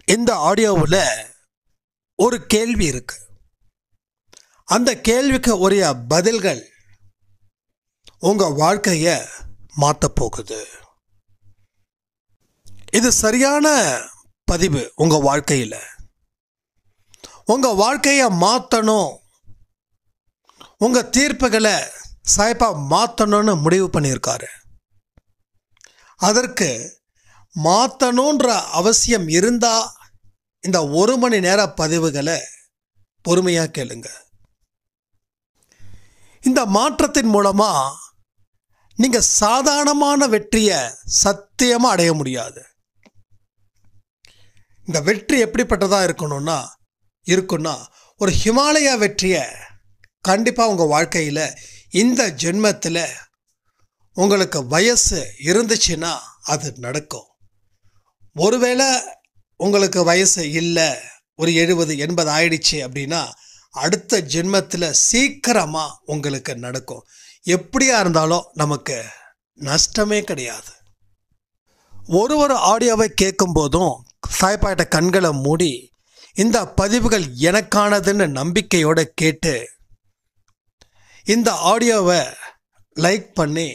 இந்த ஆடியோவில் ஒரு கேள்வி இருக்கு. அந்த கேள்விக்கு உரிய பதில்கள் உங்க வாழ்க்கையை மாற்ற போகுது. இது சரியான பதிவு. உங்க வாழ்க்கையில் உங்க வாழ்க்கையை மாற்றணும், உங்க தீர்ப்புகளை சாய்ப்பா மாற்றணும்னு முடிவு பண்ணியிருக்காரு. அதற்கு மாற்றணுன்ற அவசியம் இருந்தா இந்த 1 மணி நேர பதிவுகளை பொறுமையா கேளுங்க. இந்த மாற்றத்தின் மூலமா நீங்க சாதாரணமான வெற்றியை சத்தியமா அடைய முடியாது. இந்த வெற்றி எப்படிப்பட்டதா இருக்குன்னா ஒரு ஹிமாலய வெற்றியை கண்டிப்பா உங்க வாழ்க்கையில இந்த ஜென்மத்தில் உங்களுக்கு வயசு இருந்துச்சுன்னா அது நடக்கும். ஒருவேளை உங்களுக்கு வயசு இல்லை, ஒரு 70-80 ஆயிடுச்சு அப்படின்னா அடுத்த ஜென்மத்தில் சீக்கிரமா உங்களுக்கு நடக்கும். எப்படியா இருந்தாலும் நமக்கு நஷ்டமே கிடையாது. ஒரு ஆடியோவை கேட்கும் போதும் சாய்பாட்ட கண்களை மூடி இந்த பதிவுகள் எனக்கானதுன்னு நம்பிக்கையோட கேட்டு இந்த ஆடியோவை லைக் பண்ணி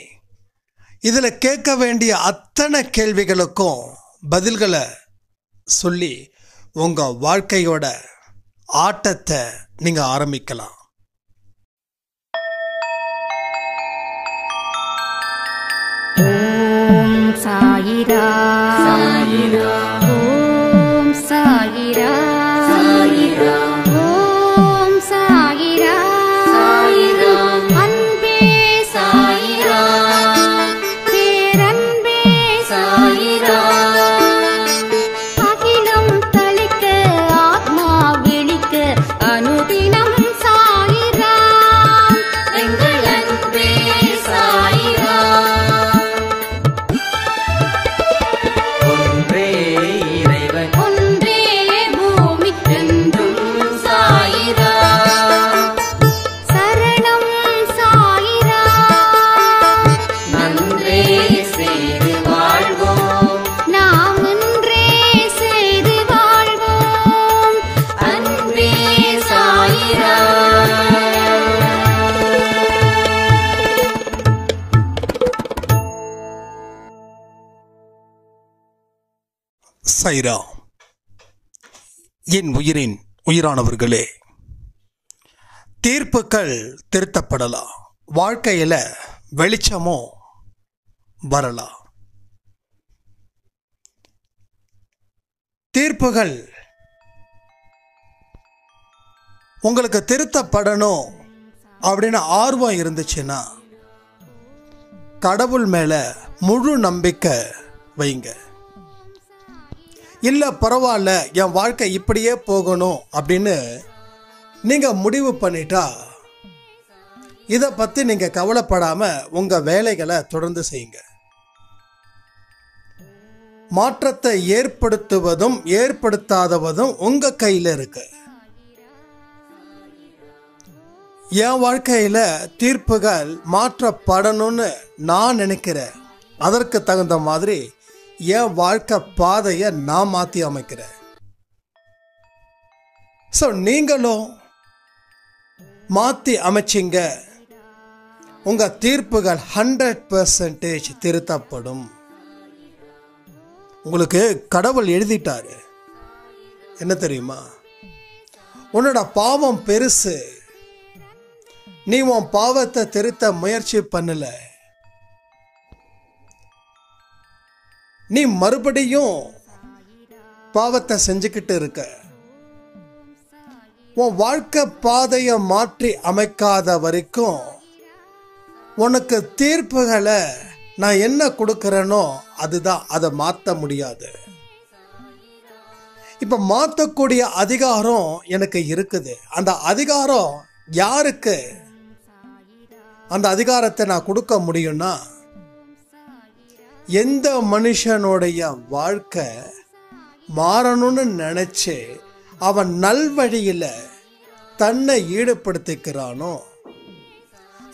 இதில் கேட்க வேண்டிய அத்தனை கேள்விகளுக்கும் பதில்களை சொல்லி உங்க வாழ்க்கையோட ஆட்டத்தை நீங்க ஆரம்பிக்கலாம். ஓம் சாயிரா சாயிரா, ஓம் சாயிரா சாயிரா, ஓம் சாயிரா சாயிரா, அன்பே சாயிரா, பேரன்பே சாயிரா, அகிலம் தளிக்க ஆத்மா விழிக்க அனுதினம் சாயிரா, எங்கள் அன்பே சாயிரா. சாயிரா. என் உயிரின் உயிரானவர்களே, தீர்ப்புகள் திருத்தப்படலாம், வாழ்க்கையில வெளிச்சமும் வரலாம். தீர்ப்புகள் உங்களுக்கு திருத்தப்படணும் அப்படின்னு ஆர்வம் இருந்துச்சுன்னா கடவுள் மேல முழு நம்பிக்கை வைங்க. இல்லை பரவாயில்ல, என் வாழ்க்கை இப்படியே போகணும் அப்படின்னு நீங்கள் முடிவு பண்ணிட்டா இதை பற்றி நீங்கள் கவலைப்படாமல் உங்கள் வேலைகளை தொடர்ந்து செய்யுங்க. மாற்றத்தை ஏற்படுத்துவதும் ஏற்படுத்தாதவதும் உங்கள் கையில் இருக்கு. என் வாழ்க்கையில் தீர்ப்புகள் மாற்றப்படணும்னு நான் நினைக்கிறேன். அதற்கு தகுந்த மாதிரி என் வாழ்க்கை பாதையை நான் மாற்றி அமைக்கிறேன். ஸோ நீங்களும் மாற்றி அமைச்சிங்க, உங்கள் தீர்ப்புகள் 100% திருத்தப்படும். உங்களுக்கு கடவுள் எழுதிட்டாரு. என்ன தெரியுமா? உன்னோட பாவம் பெருசு, நீ உன் பாவத்தை திருத்த முயற்சி பண்ணல, நீ மறுபடியும் பாவத்தை செஞ்சுக்கிட்டு இருக்க. உன் வாழ்க்கை பாதையை மாற்றி அமைக்காத வரைக்கும் உனக்கு தீர்ப்புகளை நான் என்ன கொடுக்கிறேனோ அதுதான், அதை மாற்ற முடியாது. இப்ப மாற்றக்கூடிய அதிகாரம் எனக்கு இருக்குது. அந்த அதிகாரம் யாருக்கு அந்த அதிகாரத்தை நான் கொடுக்க முடியும்னா, எந்த மனுஷனுடைய வாழ்க்கை மாறணும்னு நினைச்சு அவன் நல்வழியில தன்னை ஈடுபடுத்திக்கிறானோ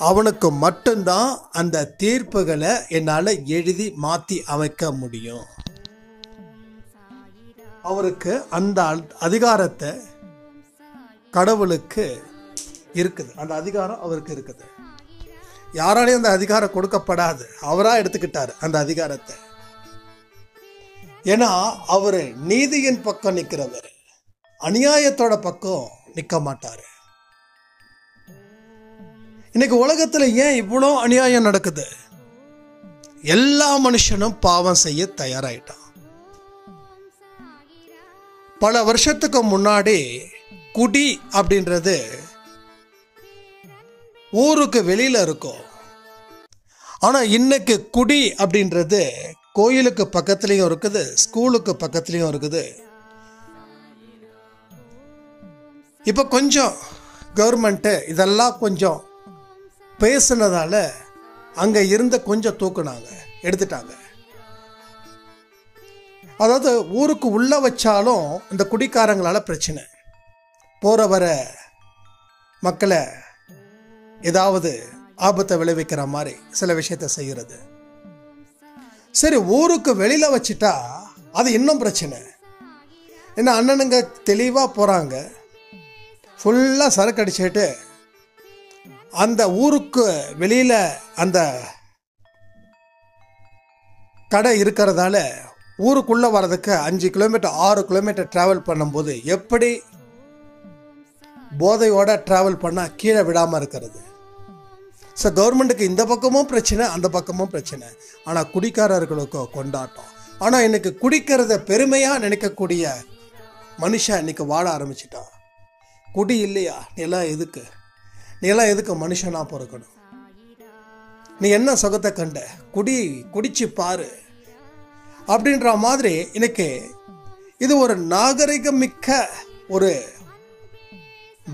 அவனுக்கு மட்டும்தான் அந்த தீர்ப்புகளை என்னால் எழுதி மாற்றி அமைக்க முடியும். அவருக்கு அந்த அதிகாரத்தை கடவுளுக்கு இருக்குது. அந்த அதிகாரம் அவருக்கு இருக்குது. யாராலையும் அந்த அதிகாரம் கொடுக்கப்படாது. அவராக எடுத்துக்கிட்டார் அந்த அதிகாரத்தை. ஏன்னா அவர் நீதியின் பக்கம் நிற்கிறவர், அநியாயத்தோட பக்கம் நிற்க மாட்டார். இன்னைக்கு உலகத்தில் ஏன் இவ்வளோ அநியாயம் நடக்குது? எல்லா மனுஷனும் பாவம் செய்ய தயாராயிட்டான். பல வருஷத்துக்கு முன்னாடி குடி அப்படின்றது ஊருக்கு வெளியில இருக்கும். ஆனா இன்னைக்கு குடி அப்படின்றது கோயிலுக்கு பக்கத்துலயும் இருக்குது, ஸ்கூலுக்கு பக்கத்துலயும் இருக்குது. இப்ப கொஞ்சம் கவர்மெண்ட் இதெல்லாம் கொஞ்சம் பேசுனதால அங்க இருந்த கொஞ்சம் தூக்குனாங்க, எடுத்துட்டாங்க. அதாவது ஊருக்கு உள்ள வச்சாலும் இந்த குடிக்காரங்களால பிரச்சனை. போற வர மக்களை ஏதாவது ஆபத்தை விளைவிக்கிற மாதிரி சில விஷயத்தை செய்கிறது. சரி, ஊருக்கு வெளியில வச்சுட்டா அது இன்னும் பிரச்சனை. ஏன்னா அண்ணனுங்க தெளிவா போறாங்க, ஃபுல்லா சரக்கு அடிச்சுட்டு அந்த ஊருக்கு வெளியில அந்த கடை இருக்கிறதால ஊருக்குள்ள வர்றதுக்கு 5 கிலோமீட்டர் 6 கிலோமீட்டர் டிராவல் பண்ணும்போது எப்படி போதையோட டிராவல் பண்ணா கீழே விடாம இருக்கிறது. ஸோ கவர்மெண்ட்டுக்கு இந்த பக்கமும் பிரச்சனை, அந்த பக்கமும் பிரச்சனை. ஆனால் குடிக்காரர்களுக்கு கொண்டாட்டம். ஆனால் இன்னைக்கு குடிக்கிறத பெருமையாக நினைக்கக்கூடிய மனுஷன் இன்னைக்கு வாழ ஆரம்பிச்சிட்டான். குடி இல்லையா, நீ எல்லாம் எதுக்கு மனுஷனா பிறக்கணும்? நீ என்ன சுகத்தை கண்ட? குடிச்சு பாரு அப்படின்ற மாதிரி இன்னைக்கு இது ஒரு நாகரிகம் மிக்க ஒரு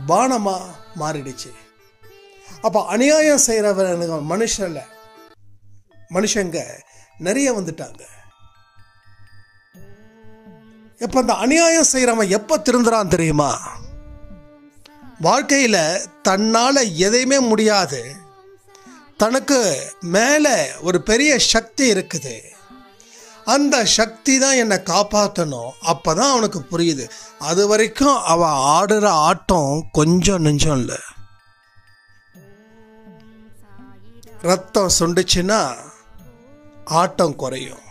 பானமா மாறிடுச்சு. அப்ப அநியாயம் செய்யறவங்க மனுஷங்க நிறைய வந்துட்டாங்க. இப்ப அந்த அநியாயம் செய்யறவன் எப்ப திருந்துறான் தெரியுமா? வாழ்க்கையில தன்னால எதையுமே முடியாது, தனக்கு மேல ஒரு பெரிய சக்தி இருக்குது, அந்த சக்தி தான் என்னை காப்பாற்றணும். அப்பதான் அவனுக்கு புரியுது. அது வரைக்கும் அவன் ஆடுற ஆட்டம் கொஞ்சம் நெஞ்சம் இல்லை. ரத்தம் சுண்டுச்சுன்னா ஆட்டம் குறையும்.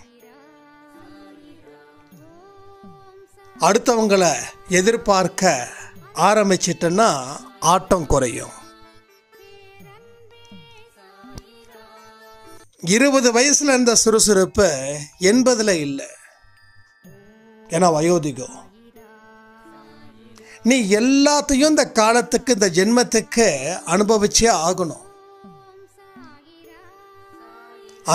அடுத்தவங்களை எதிர்பார்க்க ஆரம்பிச்சிட்டன்னா ஆட்டம் குறையும். 20 வயசுல இருந்த சுறுசுறுப்பு 80 இல்லை. ஏன்னா வயோதிகம். நீ எல்லாத்தையும் இந்த காலத்துக்கு, இந்த ஜென்மத்துக்கு அனுபவிச்சே ஆகணும்.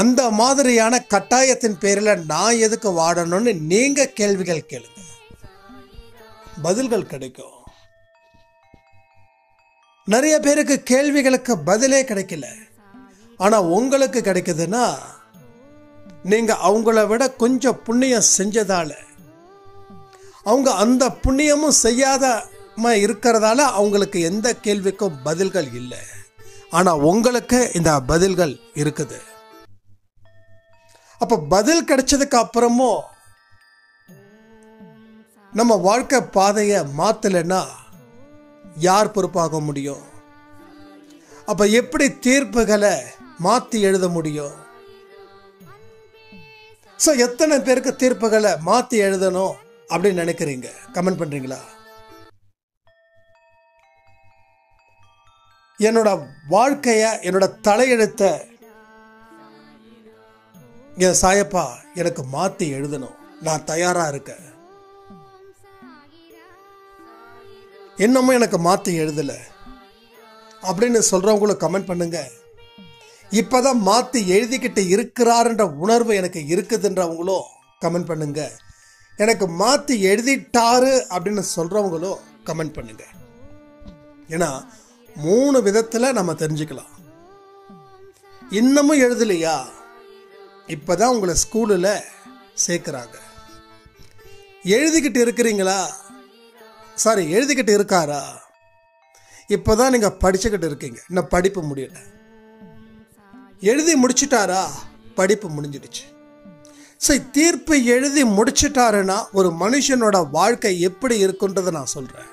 அந்த மாதிரியான கட்டாயத்தின் பேரில் நான் எதுக்கு வாடணும்னு நீங்க கேள்விகள் கேளுங்க, பதில்கள் கிடைக்கும். நிறைய பேருக்கு கேள்விகளுக்கு பதிலே கிடைக்கல. ஆனா உங்களுக்கு கிடைக்குதுன்னா நீங்க அவங்கள விட கொஞ்சம் புண்ணியம் செஞ்சதால, அவங்க அந்த புண்ணியமும் செய்யாத இருக்கிறதால அவங்களுக்கு எந்த கேள்விக்கும் பதில்கள் இல்லை. ஆனா உங்களுக்கு இந்த பதில்கள் இருக்குது. அப்ப பதில் கிடைச்சதுக்கு அப்புறமும் நம்ம வாழ்க்கை பாதையை மாத்தலைன்னா யார் பொறுப்பாக முடியும்? அப்ப எப்படி தீர்ப்புகளை மாத்தி எழுத முடியும்? சோ எத்தனை பேருக்கு தீர்ப்புகளை மாத்தி எழுதணும் அப்படின்னு நினைக்கிறீங்க? கமெண்ட் பண்றீங்களா? என்னோட வாழ்க்கைய, என்னோட தலையெழுத்த என் சாயப்பா எனக்கு மாத்தி எழுதணும், நான் தயாரா இருக்கேன். இன்னமும் எனக்கு மாத்தி எழுதல அப்படின்னு சொல்றவங்களும் கமெண்ட் பண்ணுங்க. இப்பதான் மாத்தி எழுதிக்கிட்டு இருக்கிறாருன்ற உணர்வு எனக்கு இருக்குதுன்றவங்களும் கமெண்ட் பண்ணுங்க. எனக்கு மாத்தி எழுதிட்டாரு அப்படின்னு சொல்றவங்களும் கமெண்ட் பண்ணுங்க. ஏன்னா 3 விதத்துல நம்ம தெரிஞ்சுக்கலாம். இன்னமும் எழுதலையா? இப்பதான் உங்களை ஸ்கூலில் சேர்க்கிறாங்க. எழுதிக்கிட்டு இருக்கிறீங்களா? சாரி, எழுதிக்கிட்டு இருக்காரா? இப்பதான் நீங்க படிச்சுக்கிட்டு இருக்கீங்க, இன்னும் படிப்பு முடியல. எழுதி முடிச்சுட்டாரா? படிப்பு முடிஞ்சிடுச்சு. சரி, தீர்ப்பு எழுதி முடிச்சிட்டாருன்னா ஒரு மனுஷனோட வாழ்க்கை எப்படி இருக்குன்றதை நான் சொல்கிறேன்.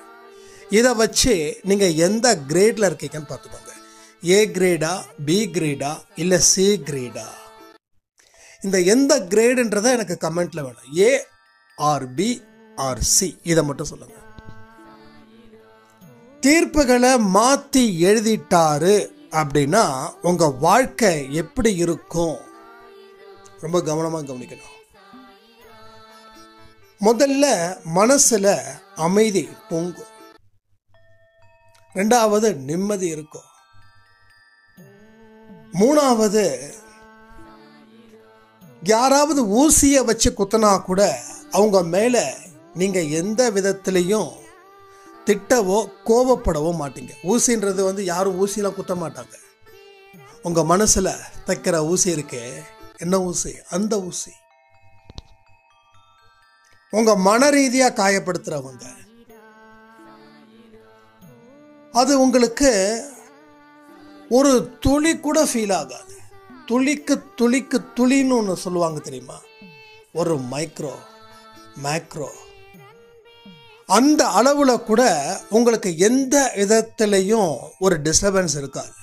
இதை வச்சு நீங்கள் எந்த கிரேடில் இருக்கீங்கன்னு பார்த்துக்கோங்க. ஏ கிரேடா, பி கிரேடா, இல்லை சி கிரேடா? இந்த எந்த கிரேடுன்றதை எனக்கு கமெண்ட்டில் வேணும். A or B or C, இதை மட்டும் சொல்லுங்கள். தீர்ப்புகளை மாற்றி எழுதிட்டாரு அப்படின்னா உங்கள் வாழ்க்கை எப்படி இருக்கும்? ரொம்ப கவனமாக கவனிக்கணும். முதல்ல மனசுல அமைதி பொங்கும். ரெண்டாவது நிம்மதி இருக்கும். மூணாவது யாராவது ஊசியை வச்சு குத்தினா கூட அவங்க மேல நீங்க எந்த விதத்திலையும் திட்டவோ கோபப்படவோ மாட்டீங்க. ஊசின்றது யாரும் ஊசியெல்லாம் குத்த மாட்டாங்க. உங்க மனசுல தைக்கிற ஊசி இருக்கே, என்ன ஊசி? அந்த ஊசி. உங்க மன ரீதியா காயப்படுத்துறவங்க, அது உங்களுக்கு ஒரு துளி கூட ஃபீல் ஆகாது. துளிக்கு துளிக்கு துளின்னு ஒன்று சொல்லுவாங்க தெரியுமா? ஒரு மைக்ரோ மேக்ரோ, அந்த அளவுல கூட உங்களுக்கு எந்த விதத்திலையும் ஒரு டிஸ்டர்பன்ஸ் இருக்காது.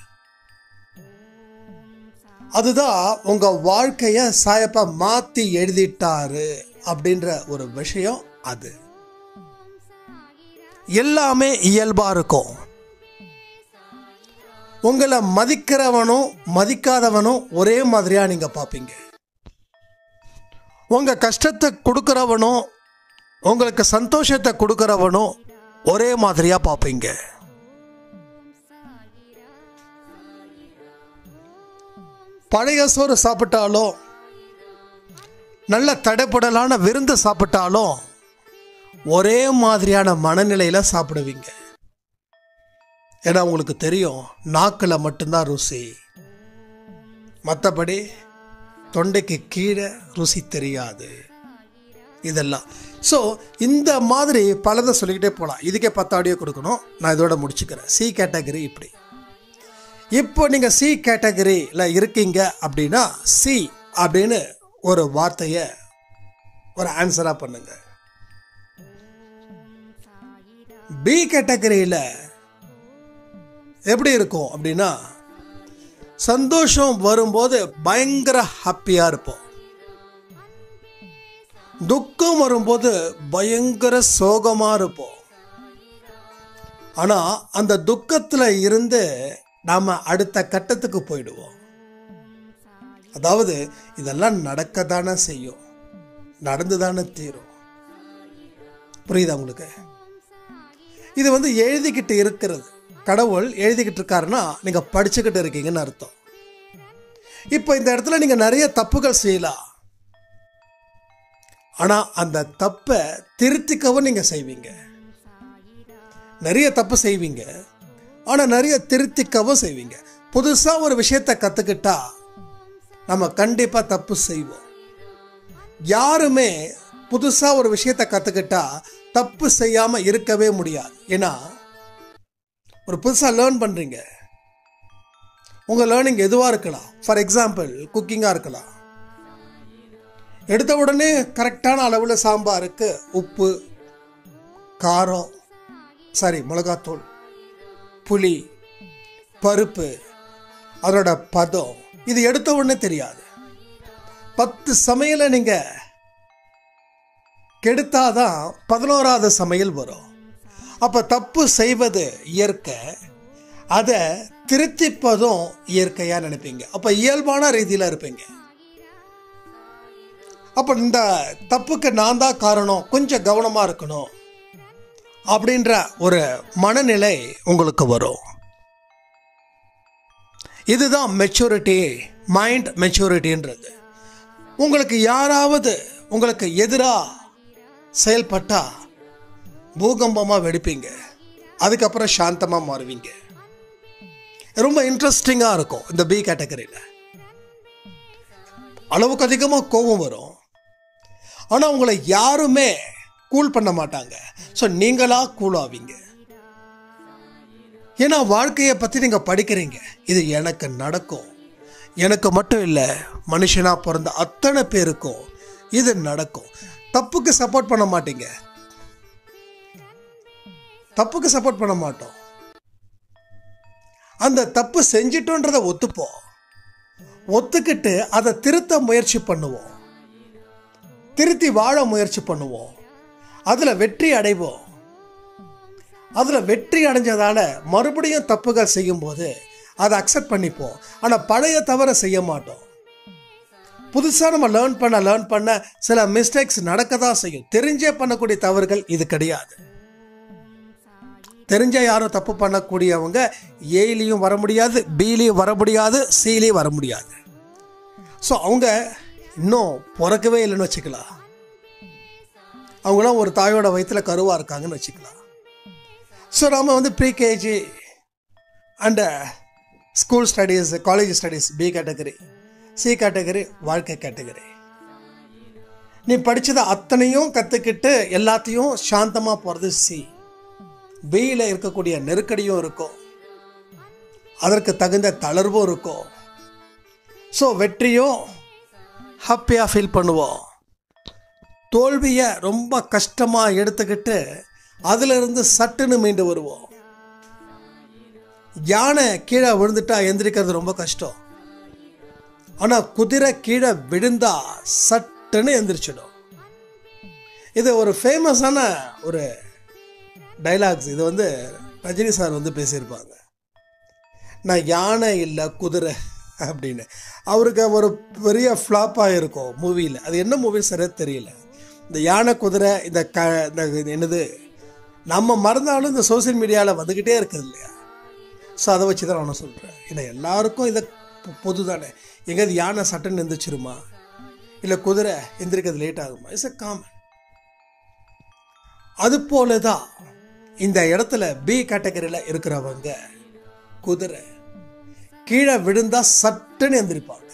அதுதான் உங்க வாழ்க்கைய சாயப்பா மாத்தி எழுதிட்டாரு அப்படின்ற ஒரு விஷயம். அது எல்லாமே இயல்பா இருக்கும். உங்களை மதிக்கிறவனும் மதிக்காதவனும் ஒரே மாதிரியா நீங்க பார்ப்பீங்க. உங்க கஷ்டத்தை கொடுக்கிறவனும் உங்களுக்கு சந்தோஷத்தை கொடுக்கிறவனும் ஒரே மாதிரியா பார்ப்பீங்க. பழைய சோறு சாப்பிட்டாலும், நல்ல தடைப்படலான விருந்து சாப்பிட்டாலும் ஒரே மாதிரியான மனநிலையில சாப்பிடுவீங்க. ஏன்னா உங்களுக்கு தெரியும், நாக்கில் மட்டும்தான் ருசி, மற்றபடி தொண்டைக்கு கீழே ருசி தெரியாது. இதெல்லாம் ஸோ இந்த மாதிரி பலதை சொல்லிக்கிட்டே போகலாம். இதுக்கே 10 ஆடியோ கொடுக்கணும். நான் இதோட முடிச்சுக்கிறேன். சி கேட்டகரி இப்படி. இப்போ நீங்கள் சி கேட்டகரியில் இருக்கீங்க அப்படின்னா சி அப்படின்னு ஒரு வார்த்தையை ஒரு ஆன்சராக பண்ணுங்க. பி கேட்டகரியில் எப்படி இருக்கும் அப்படின்னா, சந்தோஷம் வரும்போது பயங்கர ஹாப்பியாக இருப்போம். துக்கம் வரும்போது பயங்கர சோகமாக இருப்போம். ஆனால் அந்த துக்கத்தில் இருந்து நாம் அடுத்த கட்டத்துக்கு போயிடுவோம். அதாவது இதெல்லாம் நடக்க தானே செய்யும், நடந்து தானே தீரும். புரியுதா உங்களுக்கு? இது எழுதிக்கிட்டு இருக்கிறது. கடவுள் எழுதிக்கிட்டு இருக்காருன்னா நீங்கள் படிச்சுக்கிட்டு இருக்கீங்கன்னு அர்த்தம். இப்போ இந்த இடத்துல நீங்கள் நிறைய தப்புகள் செய்யலாம். ஆனால் அந்த தப்பை திருத்திக்கவும் நீங்கள் செய்வீங்க. நிறைய தப்பு செய்வீங்க, ஆனால் நிறைய திருத்திக்கவும் செய்வீங்க. புதுசாக ஒரு விஷயத்தை கற்றுக்கிட்டா நம்ம கண்டிப்பாக தப்பு செய்வோம். யாருமே புதுசாக ஒரு விஷயத்தை கற்றுக்கிட்டா தப்பு செய்யாமல் இருக்கவே முடியாது. ஏன்னா ஒரு புதுசாக லேர்ன் பண்ணுறீங்க. உங்கள் லேர்னிங் எதுவாக இருக்கலாம். ஃபார் எக்ஸாம்பிள் குக்கிங்காக இருக்கலாம். எடுத்த உடனே கரெக்டான அளவில் சாம்பாருக்கு உப்பு, காரம், மிளகாத்தூள், புளி, பருப்பு, அதோட பதம், இது எடுத்த உடனே தெரியாது. 10 சமையலை நீங்கள் கெடுத்தாதான் 11ஆவது சமையல் வரும். அப்போ தப்பு செய்வது இயற்கை, அதை திருத்திப்பதும் இயற்கையாக நினைப்பீங்க. அப்போ இயல்பான ரீதியில் இருப்பீங்க. அப்போ இந்த தப்புக்கு நான் தான் காரணம், கொஞ்சம் கவனமாக இருக்கணும் அப்படின்ற ஒரு மனநிலை உங்களுக்கு வரும். இதுதான் மெச்சூரிட்டி, மைண்ட் மெச்சூரிட்டின்றது. உங்களுக்கு யாராவது உங்களுக்கு எதிராக செயல்பட்டா பூகம்பமாக வெடிப்பீங்க, அதுக்கப்புறம் சாந்தமாக மாறுவீங்க. ரொம்ப இன்ட்ரெஸ்டிங்காக இருக்கும். இந்த பி கேட்டகரியில் அளவுக்கு அதிகமாக கோபம் வரும், ஆனால் உங்களை யாருமே கூல் பண்ண மாட்டாங்க. ஸோ நீங்களாக கூல் ஆவீங்க. ஏன்னா வாழ்க்கையை பற்றி நீங்கள் படிக்கிறீங்க. இது எனக்கு நடக்கும், எனக்கு மட்டும் இல்லை, மனுஷனாக பிறந்த அத்தனை பேருக்கும் இது நடக்கும். தப்புக்கு சப்போர்ட் பண்ண மாட்டீங்க, தப்புக்கு சப்போர்ட் பண்ண மாட்டோம். அந்த தப்பு செஞ்சிட்டோன்றதை ஒத்துப்போம், ஒத்துக்கிட்டு அதை திருத்த முயற்சி பண்ணுவோம், திருத்தி வாழ முயற்சி பண்ணுவோம், அதில் வெற்றி அடைவோம். அதில் வெற்றி அடைஞ்சதால மறுபடியும் தப்புகள் செய்யும்போது அதை அக்செப்ட் பண்ணிப்போம். ஆனால் பழைய தவறை செய்ய மாட்டோம். புதுசாக நம்ம லேர்ன் பண்ண சில மிஸ்டேக்ஸ் நடக்க தான் செய்யும். தெரிஞ்சே பண்ணக்கூடிய தவறுகள் இது கிடையாது. தெரிஞ்ச யாரும் தப்பு பண்ணக்கூடியவங்க ஏலையும் வர முடியாது, பிலையும் வர முடியாது, சிலையும் வர முடியாது. ஸோ அவங்க இன்னும் பிறக்கவே இல்லைன்னு வச்சுக்கலாம். அவங்களாம் ஒரு தாயோட வயிற்றில் கருவாக இருக்காங்கன்னு வச்சுக்கலாம். ஸோ நம்ம வந்து pre KG and school studies, college studies B category, C category வாழ்க்கை கேட்டகரி. நீ படித்ததை அத்தனையும் கற்றுக்கிட்டு எல்லாத்தையும் சாந்தமாக போகிறது சி. பியில் இருக்கக்கூடிய நெருக்கடியும் இருக்கும், அதற்கு தகுந்த தளர்வும் இருக்கும். ஸோ வெற்றியும் ஹாப்பியாக ஃபீல் பண்ணுவோம், தோல்வியை ரொம்ப கஷ்டமாக எடுத்துக்கிட்டு அதிலிருந்து சட்டுன்னு மீண்டு வருவோம். யானை கீழே விழுந்துட்டா எந்திரிக்கிறது ரொம்ப கஷ்டம், ஆனால் குதிரை கீழே விழுந்தா சட்டுன்னு எந்திரிச்சிடும். இது ஒரு ஃபேமஸான ஒரு டைலாக்ஸ். இது வந்து ரஜினி சார் வந்து பேசியிருப்பாங்க. நான் யானை இல்லை குதிரை அப்படின்னு. அவருக்கு ஒரு பெரிய ஃப்ளாப்பாக இருக்கும் மூவியில். அது என்ன மூவி சரியாக தெரியல. இந்த யானை குதிரை இந்த என்னது நம்ம மறந்தாலும் இந்த சோசியல் மீடியாவில் வந்துக்கிட்டே இருக்குது இல்லையா? ஸோ அதை வச்சு தான் நான் சொல்கிறேன். ஏன்னா எல்லாருக்கும் இதை பொது தானே. எங்கேயாவது யானை சட்டன் எந்திரிச்சிருமா, இல்லை குதிரை எந்திரிக்கிறது லேட் ஆகுமா? It's a common. அது போல தான் இந்த இடத்துல பி கேட்டகரியில் இருக்கிறவங்க குதிரை கீழே விழுந்தா சட்டுன்னு எந்திரிப்பாங்க.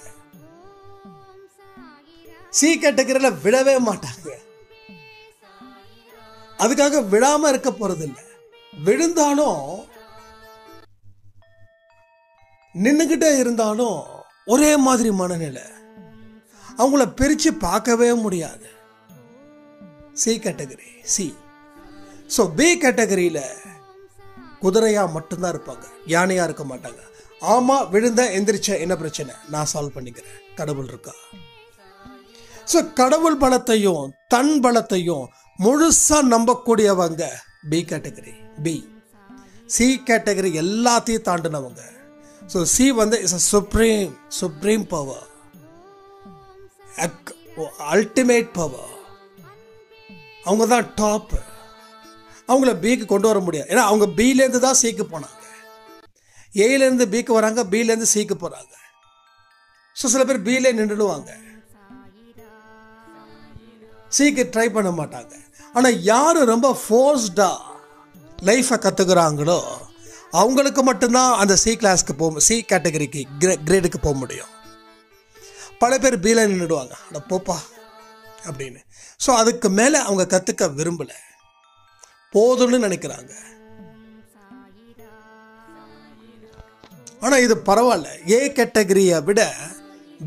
சி கேட்டகரியில் விழவே மாட்டாங்க. அதுக்காக விழாம இருக்க போறது இல்லை. விழுந்தாலும் நின்னுகிட்டே இருந்தாலும் ஒரே மாதிரி மனநிலை, அவங்கள பிரிச்சு பார்க்கவே முடியாது. C category C. So B கேட்டகரியில் குதிரையா மட்டும்தான் இருப்பாங்க, யானையா இருக்க மாட்டாங்க. ஆமா, விழுந்த எந்திரிச்ச என்ன பிரச்சனை, நான் சால்வ் பண்ணிக்கிறேன், கடவுள் இருக்கா. ஸோ கடவுள் பலத்தையும் தன் பலத்தையும் முழுசா நம்பக்கூடியவங்க B category. B. C category எல்லாத்தையும் தாண்டினவங்க. ஸோ சி வந்து is a supreme power, ultimate power. அவங்க தான் டாப். அவங்கள பிக்கு கொண்டு வர முடியாது. ஏன்னா அவங்க பிலேருந்து தான் சிக்கு போனாங்க, ஏலேருந்து பிக்கு வராங்க, பிலேருந்து சிக்கு போகிறாங்க. ஸோ சில பேர் பிலே நின்றுடுவாங்க, சிக்கு ட்ரை பண்ண மாட்டாங்க. ஆனால் யார் ரொம்ப ஃபோர்ஸ்டாக லைஃப்பை கற்றுக்குறாங்களோ அவங்களுக்கு மட்டும்தான் அந்த சி கிளாஸ்க்கு போக, சி கேட்டகரிக்கு கிரேடுக்கு போக முடியும். பல பேர் பில நின்றுடுவாங்க, அட போப்பா அப்படின்னு. ஸோ அதுக்கு மேலே அவங்க கற்றுக்க விரும்பலை, போதும்னு நினைக்கிறாங்க. ஆனால் இது பரவாயில்ல. ஏ கேட்டகரியை விட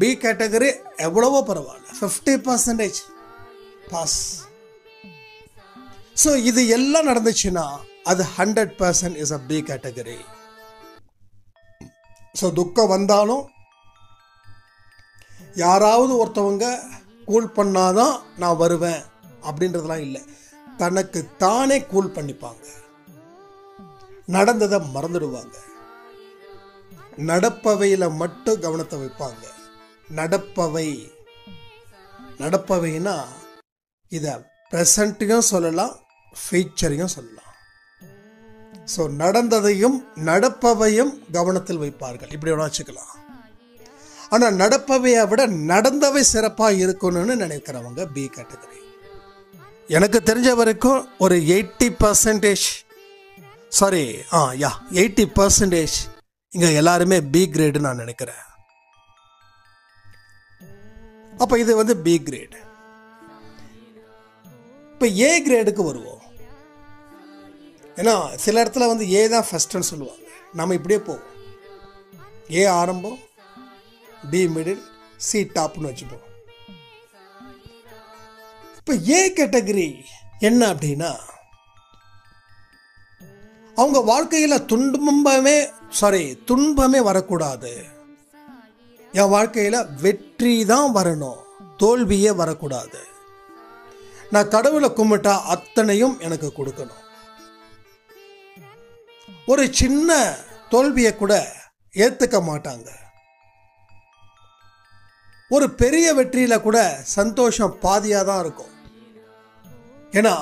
பி கேட்டகரி எவ்வளவோ பரவாயில்ல, 50% பாஸ். ஸோ இது எல்லாம் நடந்துச்சுன்னா அது 100% is a B category. So துக்கம் வந்தாலும் யாராவது ஒருத்தவங்க கூல் பண்ணாதான் நான் வருவேன் அப்படின்றதுலாம் இல்லை. தனக்கு தானே கூல் பண்ணிப்பாங்க, நடந்ததை மறந்துடுவாங்க, நடப்பவையில் மட்டும் கவனத்தை வைப்பாங்க. நடப்பவைன்னா இதை ப்ரெசண்ட்டையும் சொல்லலாம், ஃபியூச்சரையும் சொல்லலாம். ஸோ நடந்ததையும் நடப்பவையும் கவனத்தில் வைப்பார்கள், இப்படி வேணா வச்சுக்கலாம். ஆனால் நடப்பவையை விட நடந்தவை சிறப்பாக இருக்கணும்னு நினைக்கிறவங்க பி கேட்டகரி. எனக்கு தெரிஞ்ச வரைக்கும் ஒரு 80% இங்கே எல்லாருமே பி கிரேடு நான் நினைக்கிறேன். அப்போ இது வந்து பி கிரேடு. இப்போ ஏ கிரேடுக்கு வருவோம். ஏன்னா சில இடத்துல வந்து ஏ தான் ஃபஸ்ட்டுன்னு சொல்லுவாங்க. நம்ம இப்படியே போவோம், ஏ ஆரம்பம், பி மிடில், சி டாப்னு வச்சுப்போம். இப்போ ஏ கேட்டகரி என்ன அப்படின்னா, அவங்க வாழ்க்கையில் துன்பமே வரக்கூடாது. என் வாழ்க்கையில் வெற்றி தான் வரணும், தோல்வியே வரக்கூடாது. நான் கடவுளை கும்பிட்டா அத்தனையும் எனக்கு கொடுக்கணும். ஒரு சின்ன தோல்வியை கூட ஏற்றுக்க மாட்டாங்க. ஒரு பெரிய வெற்றியில கூட சந்தோஷம் பாதியாக தான் இருக்கும். ஏன்னா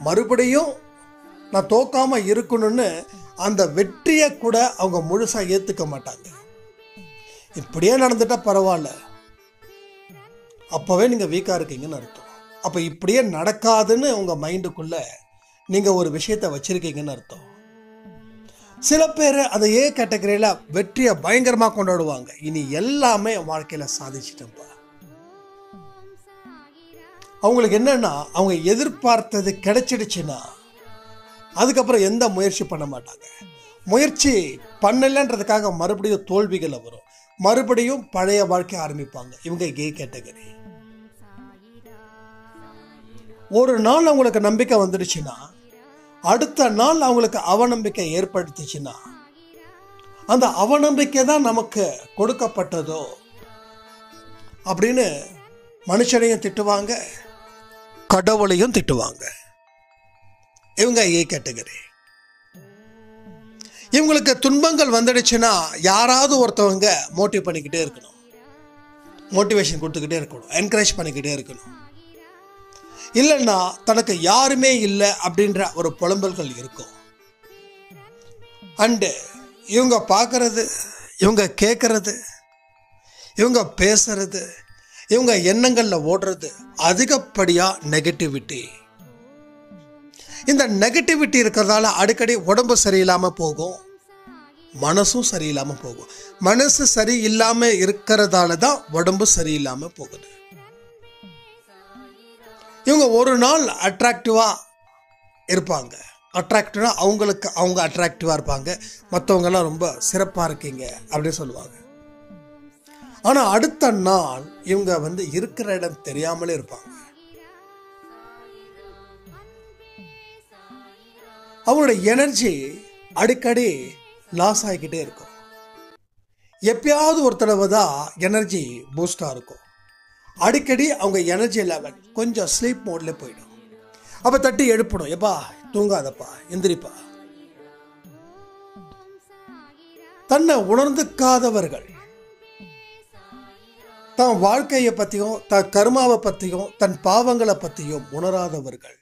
மறுபடியும் நான் தோக்காம இருக்கணும்னு அந்த வெற்றியை கூட அவங்க முழுசா ஏற்றுக்க மாட்டாங்க. இப்படியே நடந்துட்டா பரவாயில்ல, அப்போவே நீங்கள் வீக்காக இருக்கீங்கன்னு அர்த்தம். அப்போ இப்படியே நடக்காதுன்னு உங்கள் மைண்டுக்குள்ள நீங்கள் ஒரு விஷயத்தை வச்சிருக்கீங்கன்னு அர்த்தம். சில பேர் அந்த ஏ கேட்டகரியில் வெற்றியை பயங்கரமாக கொண்டாடுவாங்க. இனி எல்லாமே வாழ்க்கையில் சாதிச்சிட்டப்பா. அவங்களுக்கு என்னன்னா, அவங்க எதிர்பார்த்தது கிடைச்சிடுச்சுன்னா அதுக்கப்புறம் எந்த முயற்சி பண்ண மாட்டாங்க. முயற்சி பண்ணலன்றதுக்காக மறுபடியும் தோல்விகளை வரும், மறுபடியும் பழைய வாழ்க்கை ஆரம்பிப்பாங்க. இவங்க ஏ கேட்டகரி. ஒரு நாள் அவங்களுக்கு நம்பிக்கை வந்துடுச்சுன்னா அடுத்த நாள் அவங்களுக்கு அவநம்பிக்கை ஏற்படுத்துச்சுன்னா அந்த அவநம்பிக்கை தான் நமக்கு கொடுக்கப்பட்டதோ அப்படின்னு மனுஷனையும் திட்டுவாங்க, கடவுளையும் திட்டுவாங்க. இவங்க ஏ கேட்டகரி. இவங்களுக்கு துன்பங்கள் வந்துடுச்சுன்னா யாராவது ஒருத்தவங்க மோட்டிவ் பண்ணிக்கிட்டே இருக்கணும், மோட்டிவேஷன் கொடுத்துக்கிட்டே இருக்கணும், என்கரேஜ் பண்ணிக்கிட்டே இருக்கணும். இல்லைன்னா தனக்கு யாருமே இல்லை அப்படின்ற ஒரு புலம்பல்கள் இருக்கும். அண்டு இவங்க பார்க்கறது, இவங்க கேட்கறது, இவங்க பேசுறது, இவங்க எண்ணங்களில் ஓடுறது அதிகப்படியாக நெகட்டிவிட்டி. இந்த நெகட்டிவிட்டி இருக்கிறதால அடிக்கடி உடம்பு சரியில்லாமல் போகும், மனசும் சரியில்லாமல் போகும். மனசு சரியில்லாமல் இருக்கிறதால தான் உடம்பு சரியில்லாமல் போகுது. இவங்க ஒரு நாள் அட்ராக்டிவாக இருப்பாங்க. அட்ராக்டிவ்னா அவங்க அட்ராக்டிவாக இருப்பாங்க, மற்றவங்கெல்லாம் ரொம்ப சிறப்பாக இருக்கீங்க அப்படின்னு சொல்லுவாங்க. ஆனால் அடுத்த நாள் இவங்க இருக்கிற இடம் தெரியாமலே இருப்பாங்க. அவங்களோட எனர்ஜி அடிக்கடி லாஸ் ஆகிக்கிட்டே இருக்கும். எப்பயாவது ஒரு தடவை தான் எனர்ஜி பூஸ்டாக இருக்கும். அடிக்கடி அவங்க எனர்ஜி லெவல் கொஞ்சம் ஸ்லீப் மோட்ல போயிடும். அப்போ தட்டி எழுப்பணும், எப்பா தூங்காதப்பா, எந்திரிப்பா. தன்னை உணர்ந்துக்காதவர்கள், தன் வாழ்க்கையை பற்றியும் தன் கர்மாவை பற்றியும் தன் பாவங்களை பற்றியும் உணராதவர்கள்,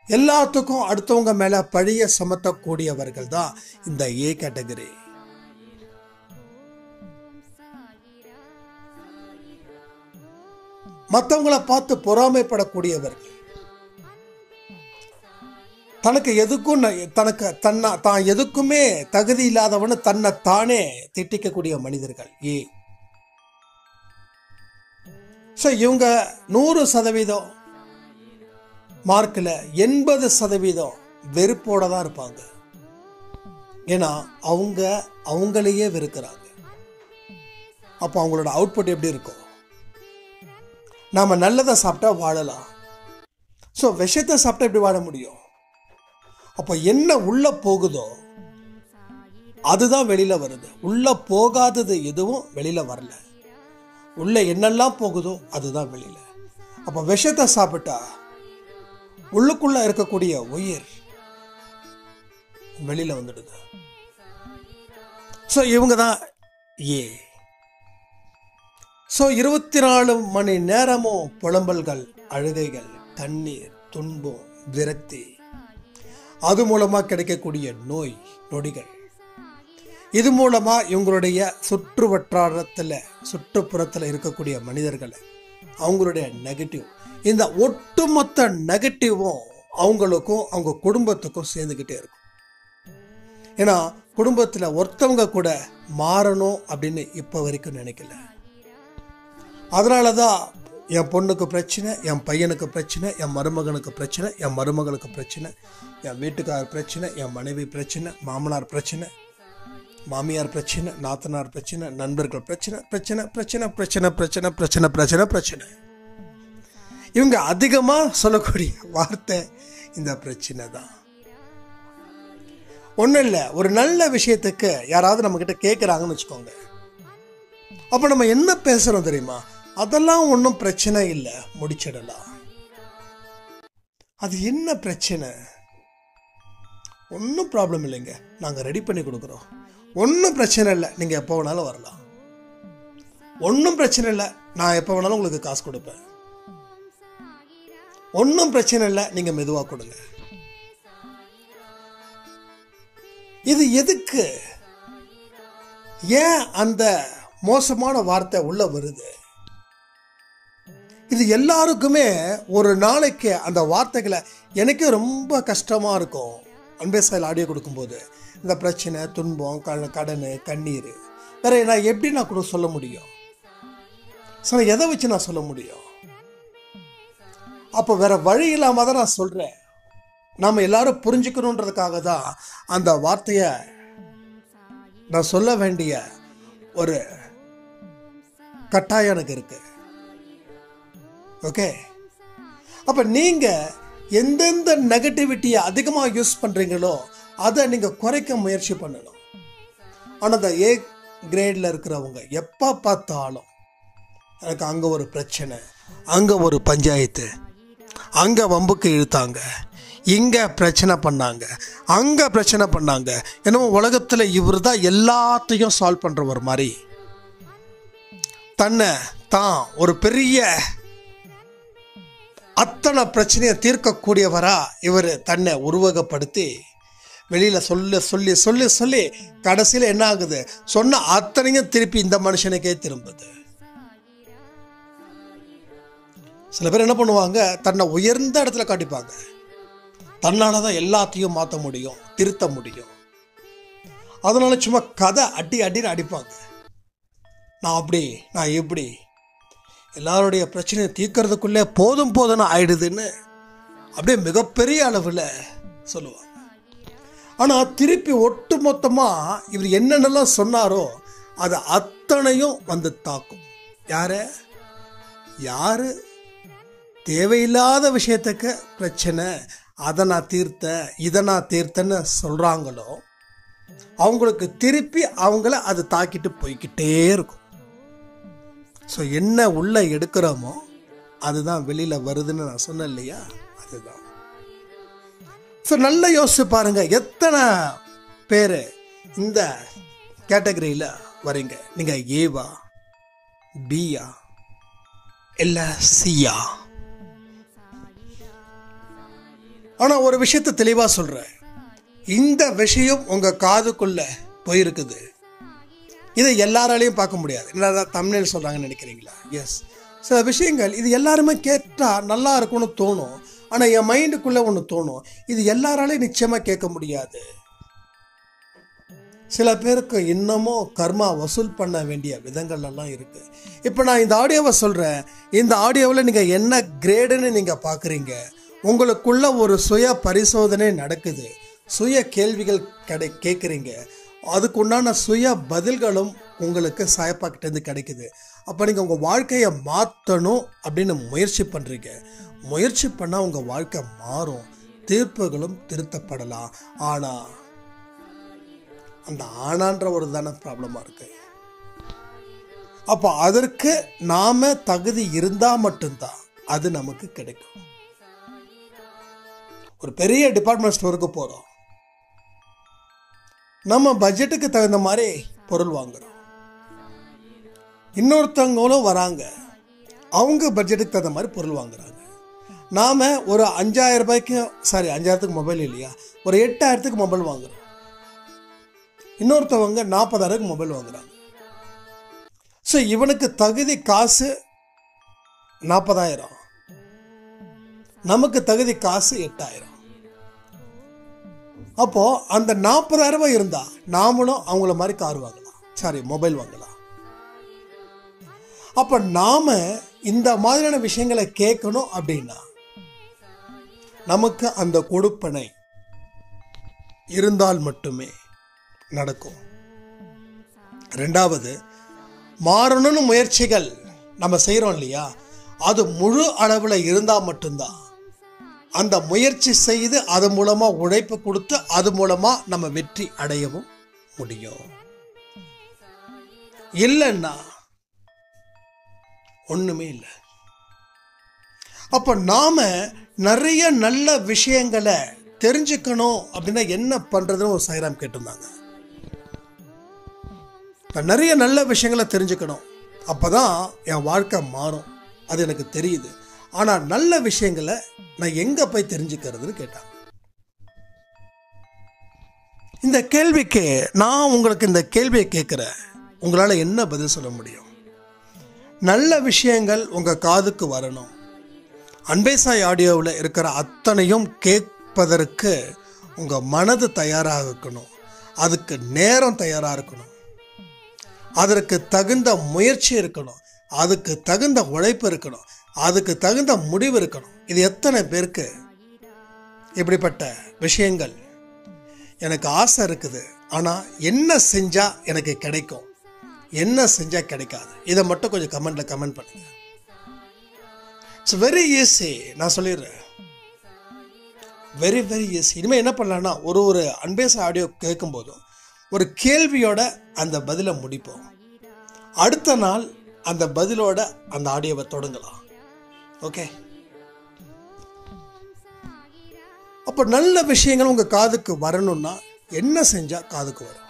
எல்லாத்துக்கும் அடுத்தவங்க மேலே பழிய சுமத்தக்கூடியவர்கள் தான் இந்த ஏ கேட்டகரி. மற்றவங்களை பார்த்து பொறாமைப்படக்கூடியவர்கள், தனக்கு எதுக்கும் தான் எதுக்குமே தகுதி இல்லாதவனு தன்னை தானே திட்டிக்கக்கூடிய மனிதர்கள் ஏ. ஸோ இவங்க 100% மார்க்கில் 80% வெறுப்போட தான் இருப்பாங்க. ஏன்னா அவங்களையே வெறுக்கிறாங்க. அப்போ அவங்களோட அவுட்புட் எப்படி இருக்கும்? நாம் நல்லதை சாப்பிட்டா வாழலாம், ஸோ விஷத்தை சாப்பிட்டா எப்படி வாழ முடியும்? அப்போ என்ன உள்ளே போகுதோ அதுதான் வெளியில் வருது. உள்ளே போகாதது எதுவும் வெளியில் வரல. உள்ளே என்னெல்லாம் போகுதோ அதுதான் வெளியில். அப்போ விஷத்தை சாப்பிட்டா உள்ளுக்குள்ளே இருக்கக்கூடிய உயிர் வெளியில் வந்துடுது. ஸோ இவங்க தான் ஏ. ஸோ 24 மணி நேரமும் புலம்பல்கள், அழுகைகள், கண்ணீர், துன்பம், விரக்தி, அது மூலமாக கிடைக்கக்கூடிய நோய் நொடிகள், இது மூலமாக இவங்களுடைய சுற்றுப்புறத்தில் இருக்கக்கூடிய மனிதர்களை அவங்களுடைய நெகட்டிவ், இந்த ஒட்டுமொத்த நெகட்டிவும் அவங்களுக்கும் அவங்க குடும்பத்துக்கும் சேர்ந்துக்கிட்டே இருக்கும். ஏன்னா குடும்பத்தில் ஒருத்தவங்க கூட மாறணும் அப்படின்னு இப்போ வரைக்கும் நினைக்கல. அதனால தான் என் பொண்ணுக்கு பிரச்சனை, என் பையனுக்கு பிரச்சனை, என் மருமகனுக்கு பிரச்சனை, என் மருமகளுக்கு பிரச்சனை, என் வீட்டுக்காரர் பிரச்சனை, என் மனைவி பிரச்சனை, மாமனார் பிரச்சனை, மாமியார் பிரச்சனை, நாத்தனார் பிரச்சனை, நண்பர்கள் பிரச்சனை, பிரச்சனை பிரச்சனை பிரச்சனை பிரச்சனை பிரச்சனை பிரச்சனை பிரச்சனை. இவங்க அதிகமாக சொல்லக்கூடிய வார்த்தை இந்த பிரச்சனை தான். ஒன்றும் இல்லை, ஒரு நல்ல விஷயத்துக்கு யாராவது நம்மக்கிட்ட கேட்குறாங்கன்னு வச்சுக்கோங்க. அப்போ நம்ம என்ன பேசுகிறோம் தெரியுமா? அதெல்லாம் ஒன்றும் பிரச்சனை இல்லை, முடிச்சிடலாம். அது என்ன பிரச்சனை? ஒன்றும் ப்ராப்ளம் இல்லைங்க, நாங்கள் ரெடி பண்ணி கொடுக்குறோம். ஒன்றும் பிரச்சனை இல்லை, நீங்கள் எப்போ வேணாலும் வரலாம். ஒன்றும் பிரச்சனை இல்லை, நான் எப்போ வேணாலும் உங்களுக்கு காசு கொடுப்பேன். ஒன்றும் பிரச்சனை இல்லை, நீங்கள் மெதுவாக கொடுங்க. இது எதுக்கு? ஏன் அந்த மோசமான வார்த்தை உள்ள வருது? இது எல்லாருக்குமே ஒரு நாளைக்கு அந்த வார்த்தைகளை, எனக்கே ரொம்ப கஷ்டமாக இருக்கும் அன்பே சாயல் ஆடியோ கொடுக்கும்போது. இந்த பிரச்சனை, துன்பம், கடன், கண்ணீர், வேற நான் எப்படி நான் கூட சொல்ல முடியும்? சார் எதை வச்சு நான் சொல்ல முடியும்? அப்போ வேற வழி இல்லாமல் தான் நான் சொல்கிறேன். நாம் எல்லாரும் புரிஞ்சுக்கணுன்றதுக்காக தான் அந்த வார்த்தையை நான் சொல்ல வேண்டிய ஒரு கட்டாயம் எனக்கு இருக்கு. ஓகே, அப்போ நீங்கள் எந்தெந்த நெகட்டிவிட்டியை அதிகமாக யூஸ் பண்ணுறீங்களோ அதை நீங்கள் குறைக்க முயற்சி பண்ணணும். ஆனால் அந்த ஏ கிரேடில் இருக்கிறவங்க எப்போ பார்த்தாலும் எனக்கு அங்கே ஒரு பிரச்சனை, அங்கே ஒரு பஞ்சாயத்து, அங்கே வம்புக்கு இழுத்தாங்க, இங்கே பிரச்சனை பண்ணாங்க, அங்கே பிரச்சனை பண்ணாங்க, என்னமோ உலகத்தில் இவர் தான் எல்லாத்தையும் சால்வ் பண்ணுற ஒரு மாதிரி தன்னை தான் ஒரு பெரிய அத்தனை பிரச்சனையை தீர்க்கக்கூடியவரா இவர் தன்னை உருவகப்படுத்தி வெளியில் சொல்லி சொல்லி சொல்லி சொல்லி கடைசியில் என்ன ஆகுது? சொன்ன அத்தனையும் திருப்பி இந்த மனுஷனுக்கே திரும்புது. சில பேர் என்ன பண்ணுவாங்க? தன்னை உயர்ந்த இடத்துல காட்டிப்பாங்க. தன்னால தான் எல்லாத்தையும் மாற்ற முடியும், திருத்த முடியும். அதனால சும்மா கதை அடின்னு அடிப்பாங்க. நான் அப்படி, நான் இப்படி, எல்லாருடைய பிரச்சனையை தீர்க்கறதுக்குள்ளே போதும்னு ஆயிடுதுன்னு அப்படியே மிகப்பெரிய அளவில் சொல்லுவாங்க. ஆனால் திருப்பி ஒட்டு மொத்தமாக இவர் என்னென்னலாம் சொன்னாரோ அது அத்தனையும் வந்து தாக்கும். யாரு தேவையில்லாத விஷயத்துக்கு பிரச்சனை, அதை நான் தீர்த்தேன், இதை நான் தீர்த்தேன்னு சொல்கிறாங்களோ அவங்களுக்கு திருப்பி அவங்கள அது தாக்கிட்டு போய்கிட்டே இருக்கும். ஸோ என்ன உள்ளே எடுக்கிறோமோ அதுதான் வெளியில் வருதுன்னு நான் சொன்னேன் இல்லையா? அதுதான். ஸோ நல்லா யோசிச்சு பாருங்க, எத்தனை பேர் இந்த கேட்டகரியில் வரீங்க? நீங்கள் ஏவா, பியா, இல்லை சியா? ஆனால் ஒரு விஷயத்தை தெளிவாக சொல்கிறேன், இந்த விஷயம் உங்கள் காதுக்குள்ளே போயிருக்குது. இதை எல்லாராலையும் பார்க்க முடியாது. என்ன தமிழில் சொல்கிறாங்கன்னு நினைக்கிறீங்களா? எஸ், சில விஷயங்கள் இது எல்லாருமே கேட்டால் நல்லா இருக்கும்னு தோணும். ஆனால் என் மைண்டுக்குள்ளே ஒன்று தோணும், இது எல்லாராலையும் நிச்சயமாக கேட்க முடியாது. சில பேருக்கு இன்னமும் கர்மா வசூல் பண்ண வேண்டிய விதங்கள் எல்லாம் இருக்குது. இப்போ நான் இந்த ஆடியோவை சொல்கிறேன், இந்த ஆடியோவில் நீங்கள் என்ன கிரேடுன்னு நீங்கள் பார்க்குறீங்க. உங்களுக்குள்ள ஒரு சுய பரிசோதனை நடக்குது, சுய கேள்விகள் கேட்குறீங்க, அதுக்கு உண்டான சுய பதில்களும் உங்களுக்கு சாயப்பாக்கிட்டேருந்து கிடைக்குது. அப்போ நீங்கள் உங்கள் வாழ்க்கையை மாற்றணும் அப்படின்னு முயற்சி பண்ணுறீங்க. முயற்சி பண்ணால் உங்கள் வாழ்க்கை மாறும், தீர்ப்புகளும் திருத்தப்படலாம். ஆனால் அந்த ஆனான்ற ஒரு தானே ப்ராப்ளமாக இருக்கு. அப்போ அதற்கு நாம் தகுதி இருந்தால் மட்டும்தான் அது நமக்கு கிடைக்கும். ஒரு பெரிய டிபார்ட்மெண்ட் ஸ்டோருக்கு போகிறோம், நம்ம பட்ஜெட்டுக்கு தகுந்த மாதிரி பொருள் வாங்குறோம். இன்னொருத்தவங்களும் வராங்க, அவங்க பட்ஜெட்டுக்கு தகுந்த மாதிரி பொருள் வாங்குறாங்க. நாம் ஒரு 5000 ரூபாய்க்கு, 5000க்கு மொபைல் இல்லையா, ஒரு 8000க்கு மொபைல் வாங்குறோம். இன்னொருத்தவங்க 40,000க்கு மொபைல் வாங்குறாங்க. ஸோ இவனுக்கு தகுதி காசு 40,000, நமக்கு தகுதி காசு 8,000. அப்போ அந்த 40,000 ரூபாய் இருந்தா நாமளும் அவங்கள மாதிரி கார் வாங்கலாம், மொபைல் வாங்கலாம். அப்ப நாம இந்த மாதிரியான விஷயங்களை கேட்கணும் அப்படின்னா நமக்கு அந்த கொடுப்பனை இருந்தால் மட்டுமே நடக்கும். ரெண்டாவது, மாறணும்னு முயற்சிகள் நம்ம செய்கிறோம் இல்லையா, அது முழு அளவில் இருந்தால் மட்டும்தான் அந்த முயற்சி செய்து அது மூலமாக உழைப்பு கொடுத்து அது மூலமாக நம்ம வெற்றி அடையவும் முடியும். இல்லைன்னா ஒன்றுமே இல்லை. அப்போ நாம் நிறைய நல்ல விஷயங்களை தெரிஞ்சுக்கணும் அப்படின்னா என்ன பண்ணுறதுன்னு ஒரு சாய்ராம் கேட்டிருந்தாங்க. நான் நிறைய நல்ல விஷயங்களை தெரிஞ்சுக்கணும், அப்போ தான் என் வாழ்க்கை மாறும், அது எனக்கு தெரியுது. ஆனால் நல்ல விஷயங்களை நான் எங்கே போய் தெரிஞ்சுக்கிறதுன்னு கேட்டாங்க. இந்த கேள்விக்கு நான் உங்களுக்கு இந்த கேள்வியை கேட்குறேன், உங்களால் என்ன பதில் சொல்ல முடியும்? நல்ல விஷயங்கள் உங்கள் காதுக்கு வரணும். அன்பே சாய் ஆடியோவில் இருக்கிற அத்தனையும் கேட்பதற்கு உங்கள் மனது தயாராக இருக்கணும், அதுக்கு நேரம் தயாராக இருக்கணும், அதற்கு தகுந்த முயற்சி இருக்கணும், அதுக்கு தகுந்த உழைப்பு இருக்கணும், அதுக்கு தகுந்த முடிவு இருக்கணும். இது எத்தனை பேருக்கு இப்படிப்பட்ட விஷயங்கள் எனக்கு ஆசை இருக்குது, ஆனால் என்ன செஞ்சால் எனக்கு கிடைக்கும், என்ன செஞ்சால் கிடைக்காது, இதை மட்டும் கொஞ்சம் கமெண்ட் பண்ணுங்க. It's very easy. நான் சொல்லிடுறேன், வெரி வெரி ஈஸி. இனிமேல் என்ன பண்ணலான்னா ஒரு அன்பே சாய் ஆடியோ கேட்கும்போதும் ஒரு கேள்வியோட அந்த பதிலை முடிப்போம். அடுத்த நாள் அந்த பதிலோட அந்த ஆடியோவை தொடங்கலாம். ஓகே? அப்போ நல்ல விஷயங்கள் உங்கள் காதுக்கு வரணும்னா என்ன செஞ்சால் காதுக்கு வரும்?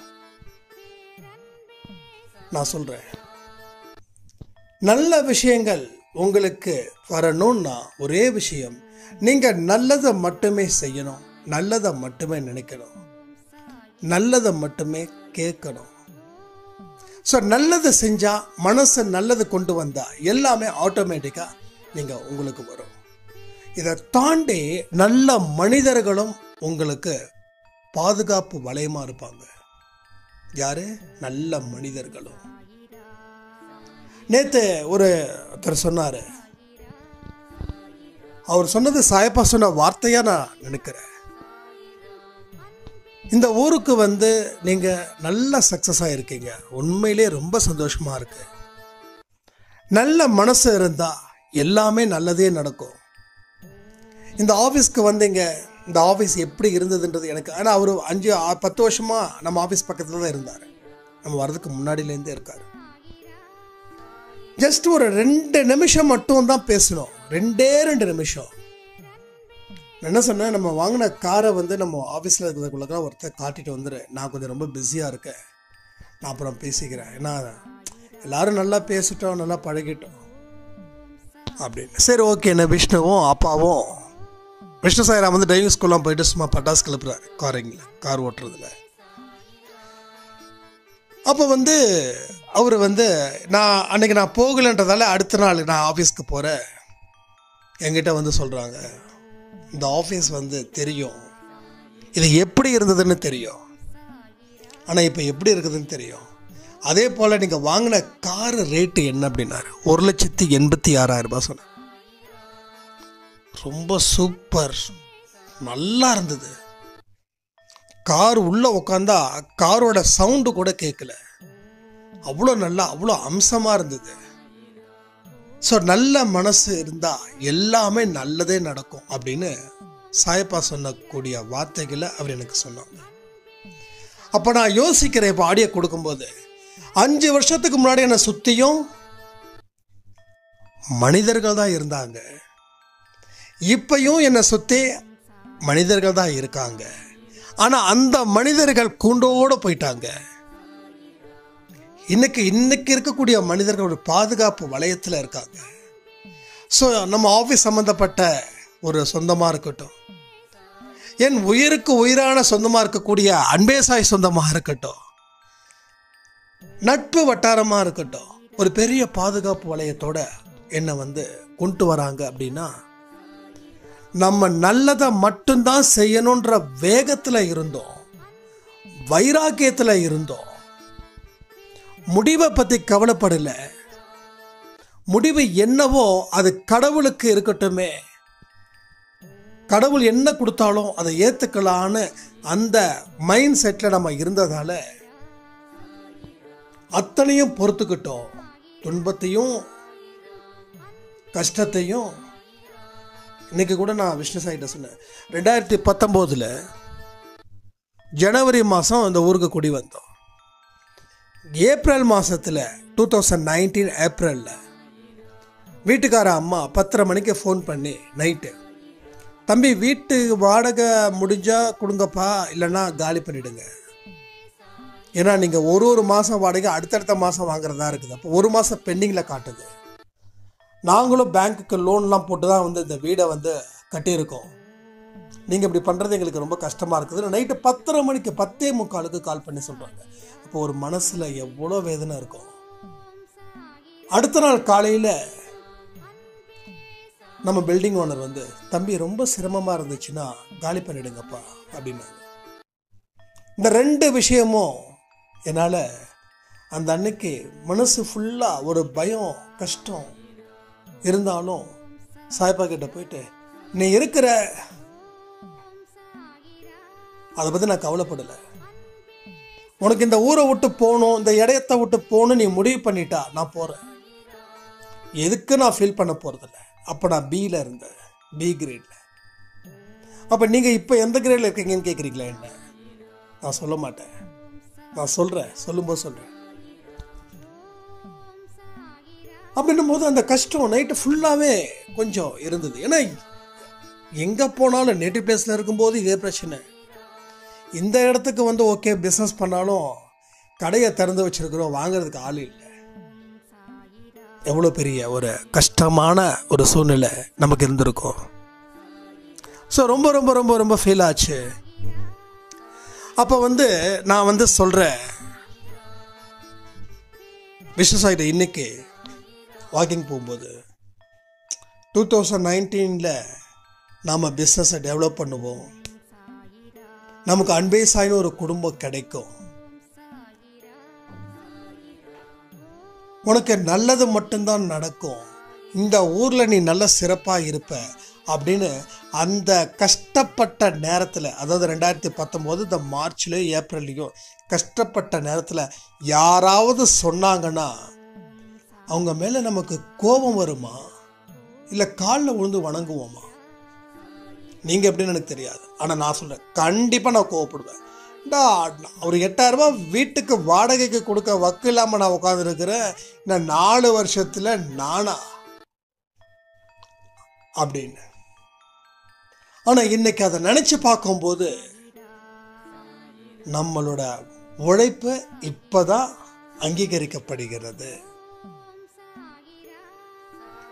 நான் சொல்கிறேன், நல்ல விஷயங்கள் உங்களுக்கு வரணும்னா ஒரே விஷயம், நீங்கள் நல்லதை மட்டுமே செய்யணும், நல்லதை மட்டுமே நினைக்கணும், நல்லதை மட்டுமே கேட்கணும். ஸோ நல்லதை செஞ்சால், மனசு நல்லது கொண்டு வந்தால் எல்லாமே ஆட்டோமேட்டிக்காக நீங்கள் உங்களுக்கு வரும். இதை தாண்டி நல்ல மனிதர்களும் உங்களுக்கு பாதுகாப்பு வளையமாக இருப்பாங்க. யாரு? நல்ல மனிதர்களும். நேற்று ஒருத்தர் சொன்னார், அவர் சொன்னது சாயப்பா சொன்ன வார்த்தையாக நான் நினைக்கிறேன். இந்த ஊருக்கு நீங்கள் நல்ல சக்ஸஸாக இருக்கீங்க, உண்மையிலே ரொம்ப சந்தோஷமாக இருக்கு. நல்ல மனசு இருந்தால் எல்லாமே நல்லதே நடக்கும். இந்த ஆஃபீஸ்க்கு வந்தீங்க, இந்த ஆஃபீஸ் எப்படி இருந்ததுன்றது எனக்கு, ஆனால் அவர் 5-10 வருஷமாக நம்ம ஆஃபீஸ் பக்கத்தில் தான் இருந்தார், நம்ம வர்றதுக்கு முன்னாடியிலேருந்தே இருக்கார். ஜஸ்ட் ஒரு 2 நிமிஷம் மட்டும் தான் பேசணும், 2 நிமிஷம். என்ன சொன்னேன், நம்ம வாங்கின காரை நம்ம ஆஃபீஸில் இருக்கிறதுக்குள்ள ஒருத்தர் காட்டிட்டு வந்துடு, நான் கொஞ்சம் ரொம்ப பிஸியாக இருக்கேன், நான் அப்புறம் பேசிக்கிறேன், ஏன்னா எல்லோரும் நல்லா பேசிட்டோம், நல்லா பழகிட்டோம் அப்படின்னு. சரி ஓகே. என்ன விஷ்ணுவும் அப்பாவும், விஷ்ணு சாய்ராம் டிரைவிங் ஸ்கூல்லாம் போயிட்டு சும்மா பட்டாசு கிளப்புறாரு கார் ஓட்டுறதுல. அப்போ அவர் நான் அன்றைக்கி நான் போகலைன்றதால அடுத்த நாள் நான் ஆஃபீஸ்க்கு போகிறேன். என்கிட்ட சொல்கிறாங்க, இந்த ஆஃபீஸ் தெரியும், இது எப்படி இருந்ததுன்னு தெரியும், ஆனால் இப்போ எப்படி இருக்குதுன்னு தெரியும். அதே போல் நீங்கள் வாங்கின கார் ரேட்டு என்ன அப்படின்னாரு. 1,86,000 சொன்னேன். ரொம்ப சூப்பர், நல்லா இருந்தது. கார் உள்ளே உட்காந்தா காரோட சவுண்டு கூட கேட்கல, அவ்வளோ நல்லா, அவ்வளோ அம்சமாக இருந்தது. ஸோ நல்ல மனசு இருந்தால் எல்லாமே நல்லதே நடக்கும் அப்படின்னு சாயப்பா சொன்னக்கூடிய வார்த்தைகளை அவர் எனக்கு சொன்னாங்க. அப்போ நான் யோசிக்கிறேன், இப்போ ஆடியோ கொடுக்கும்போது 5 வருஷத்துக்கு முன்னாடி என்னை சுற்றியும் மனிதர்கள் தான் இருந்தாங்க, இப்பையும் என்னை சுற்றி மனிதர்கள் தான் இருக்காங்க. ஆனால் அந்த மனிதர்கள் கூண்டோடு போயிட்டாங்க. இன்னைக்கு இருக்கக்கூடிய மனிதர்கள் ஒரு பாதுகாப்பு வளையத்தில் இருக்காங்க. ஸோ நம்ம ஆஃபீஸ் சம்மந்தப்பட்ட ஒரு சொந்தமாக இருக்கட்டும், என் உயிருக்கு உயிரான சொந்தமாக இருக்கக்கூடிய அன்பே சாய் சொந்தமாக இருக்கட்டும், நட்பு வட்டாரமாக இருக்கட்டும், ஒரு பெரிய பாதுகாப்பு வளையத்தோட என்னை கொண்டு வராங்க. அப்படின்னா நம்ம நல்லதை மட்டும்தான் செய்யணுன்ற வேகத்தில் இருந்தோம், வைராக்கியத்தில் இருந்தோம், முடிவை பற்றி கவலைப்படலை. முடிவு என்னவோ அது கடவுளுக்கு இருக்கட்டுமே, கடவுள் என்ன கொடுத்தாலும் அதை ஏற்றுக்கலான்னு அந்த மைண்ட் செட்டில் நம்ம இருந்ததால அத்தனையும் பொறுத்துக்கிட்டோம், துன்பத்தையும் கஷ்டத்தையும் இன்றைக்கி கூட நான் விஷ்ணு சாயிட்ட சொன்னேன். 2019 ஜனவரி மாதம் இந்த ஊருக்கு குடி வந்தோம். ஏப்ரல் மாதத்தில் 2019 ஏப்ரலில் வீட்டுக்கார அம்மா 10:30 மணிக்கு ஃபோன் பண்ணி நைட்டு, தம்பி வீட்டு வாடகை முடிஞ்சால் கொடுங்கப்பா, இல்லைன்னா காலி பண்ணிவிடுங்க. ஏன்னா நீங்கள் ஒரு மாதம் வாடகை அடுத்தடுத்த மாதம் வாங்குறதா இருக்குது. அப்போ ஒரு மாதம் பெண்டிங்கில் காட்டுது. நாங்களும் பேங்க்குக்கு லோன்லாம் போட்டு தான் இந்த வீடை கட்டியிருக்கோம். நீங்கள் இப்படி பண்ணுறது எங்களுக்கு ரொம்ப கஷ்டமாக இருக்குது. நைட்டு 10:30 மணிக்கு 10:45 கால் பண்ணி சொல்கிறாங்க. அப்போ ஒரு மனசில் எவ்வளோ வேதனை இருக்கும். அடுத்த நாள் காலையில் நம்ம பில்டிங் ஓனர் தம்பி ரொம்ப சிரமமாக இருந்துச்சுன்னா காலி பண்ணிடுங்கப்பா அப்படின்னாங்க. இந்த 2 விஷயமும் என்னால் அந்த அன்னைக்கு மனசு ஃபுல்லாக ஒரு பயம் கஷ்டம் இருந்தாலும் சாய்பா கிட்ட போயிட்டு, நீ இருக்கிற அதை பற்றி நான் கவலைப்படலை, உனக்கு இந்த ஊரை விட்டு போகணும், இந்த இடத்தை விட்டு போகணும் நீ முடிவு பண்ணிட்டா நான் போகிறேன், எதுக்கு நான் ஃபீல் பண்ண போகிறதில்ல. அப்போ நான் பியில் இருந்தேன், பி கிரேடில். அப்போ நீங்கள் இப்போ எந்த கிரேடில் இருக்கீங்கன்னு கேட்குறீங்களா என்ன? நான் சொல்ல மாட்டேன், நான் சொல்கிறேன், சொல்லும்போது சொல்கிறேன். அப்படின்னும் போது அந்த கஷ்டம் நைட்டு ஃபுல்லாகவே கொஞ்சம் இருந்தது. ஏன்னா எங்கே போனாலும் நேட்டிவ் பிளேஸில் இருக்கும்போது இதே பிரச்சனை. இந்த இடத்துக்கு ஓகே பிஸ்னஸ் பண்ணாலும் கடையை திறந்து வச்சுருக்கிறோம், வாங்கிறதுக்கு ஆள் இல்லை. எவ்வளோ பெரிய ஒரு கஷ்டமான ஒரு சூழ்நிலை நமக்கு இருந்திருக்கும். ஸோ ரொம்ப ரொம்ப ரொம்ப ரொம்ப ஃபீல் ஆச்சு. அப்போ நான் சொல்கிறேன் விஸ்வசாயிட்ட இன்னைக்கு வாக்கிங் போகும்போது 2019 நாம் பிஸ்னஸை டெவலப் பண்ணுவோம், நமக்கு அன்பே சாயின்னு ஒரு குடும்பம் கிடைக்கும், உனக்கு நல்லது மட்டும்தான் நடக்கும், இந்த ஊரில் நீ நல்ல சிறப்பாக இருப்ப அப்படின்னு அந்த கஷ்டப்பட்ட நேரத்தில், அதாவது 2019 இந்த மார்ச்லேயோ ஏப்ரல்லையோ கஷ்டப்பட்ட நேரத்தில் யாராவது சொன்னாங்கன்னா அவங்க மேலே நமக்கு கோபம் வருமா இல்லை காலில் விழுந்து வணங்குவோமா? நீங்கள் எப்படின்னு எனக்கு தெரியாது. ஆனால் நான் சொல்கிறேன், கண்டிப்பாக நான் கோவப்படுவேன். ஒரு 8,000 ரூபாய் வீட்டுக்கு வாடகைக்கு கொடுக்க வக்கு இல்லாமல் நான் உட்காந்துருக்கிறேன், நான் 4 வருஷத்தில் நானா அப்படின்னு. ஆனால் இன்னைக்கு அதை நினச்சி பார்க்கும்போது நம்மளோட உழைப்பு இப்போதான் அங்கீகரிக்கப்படுகிறது.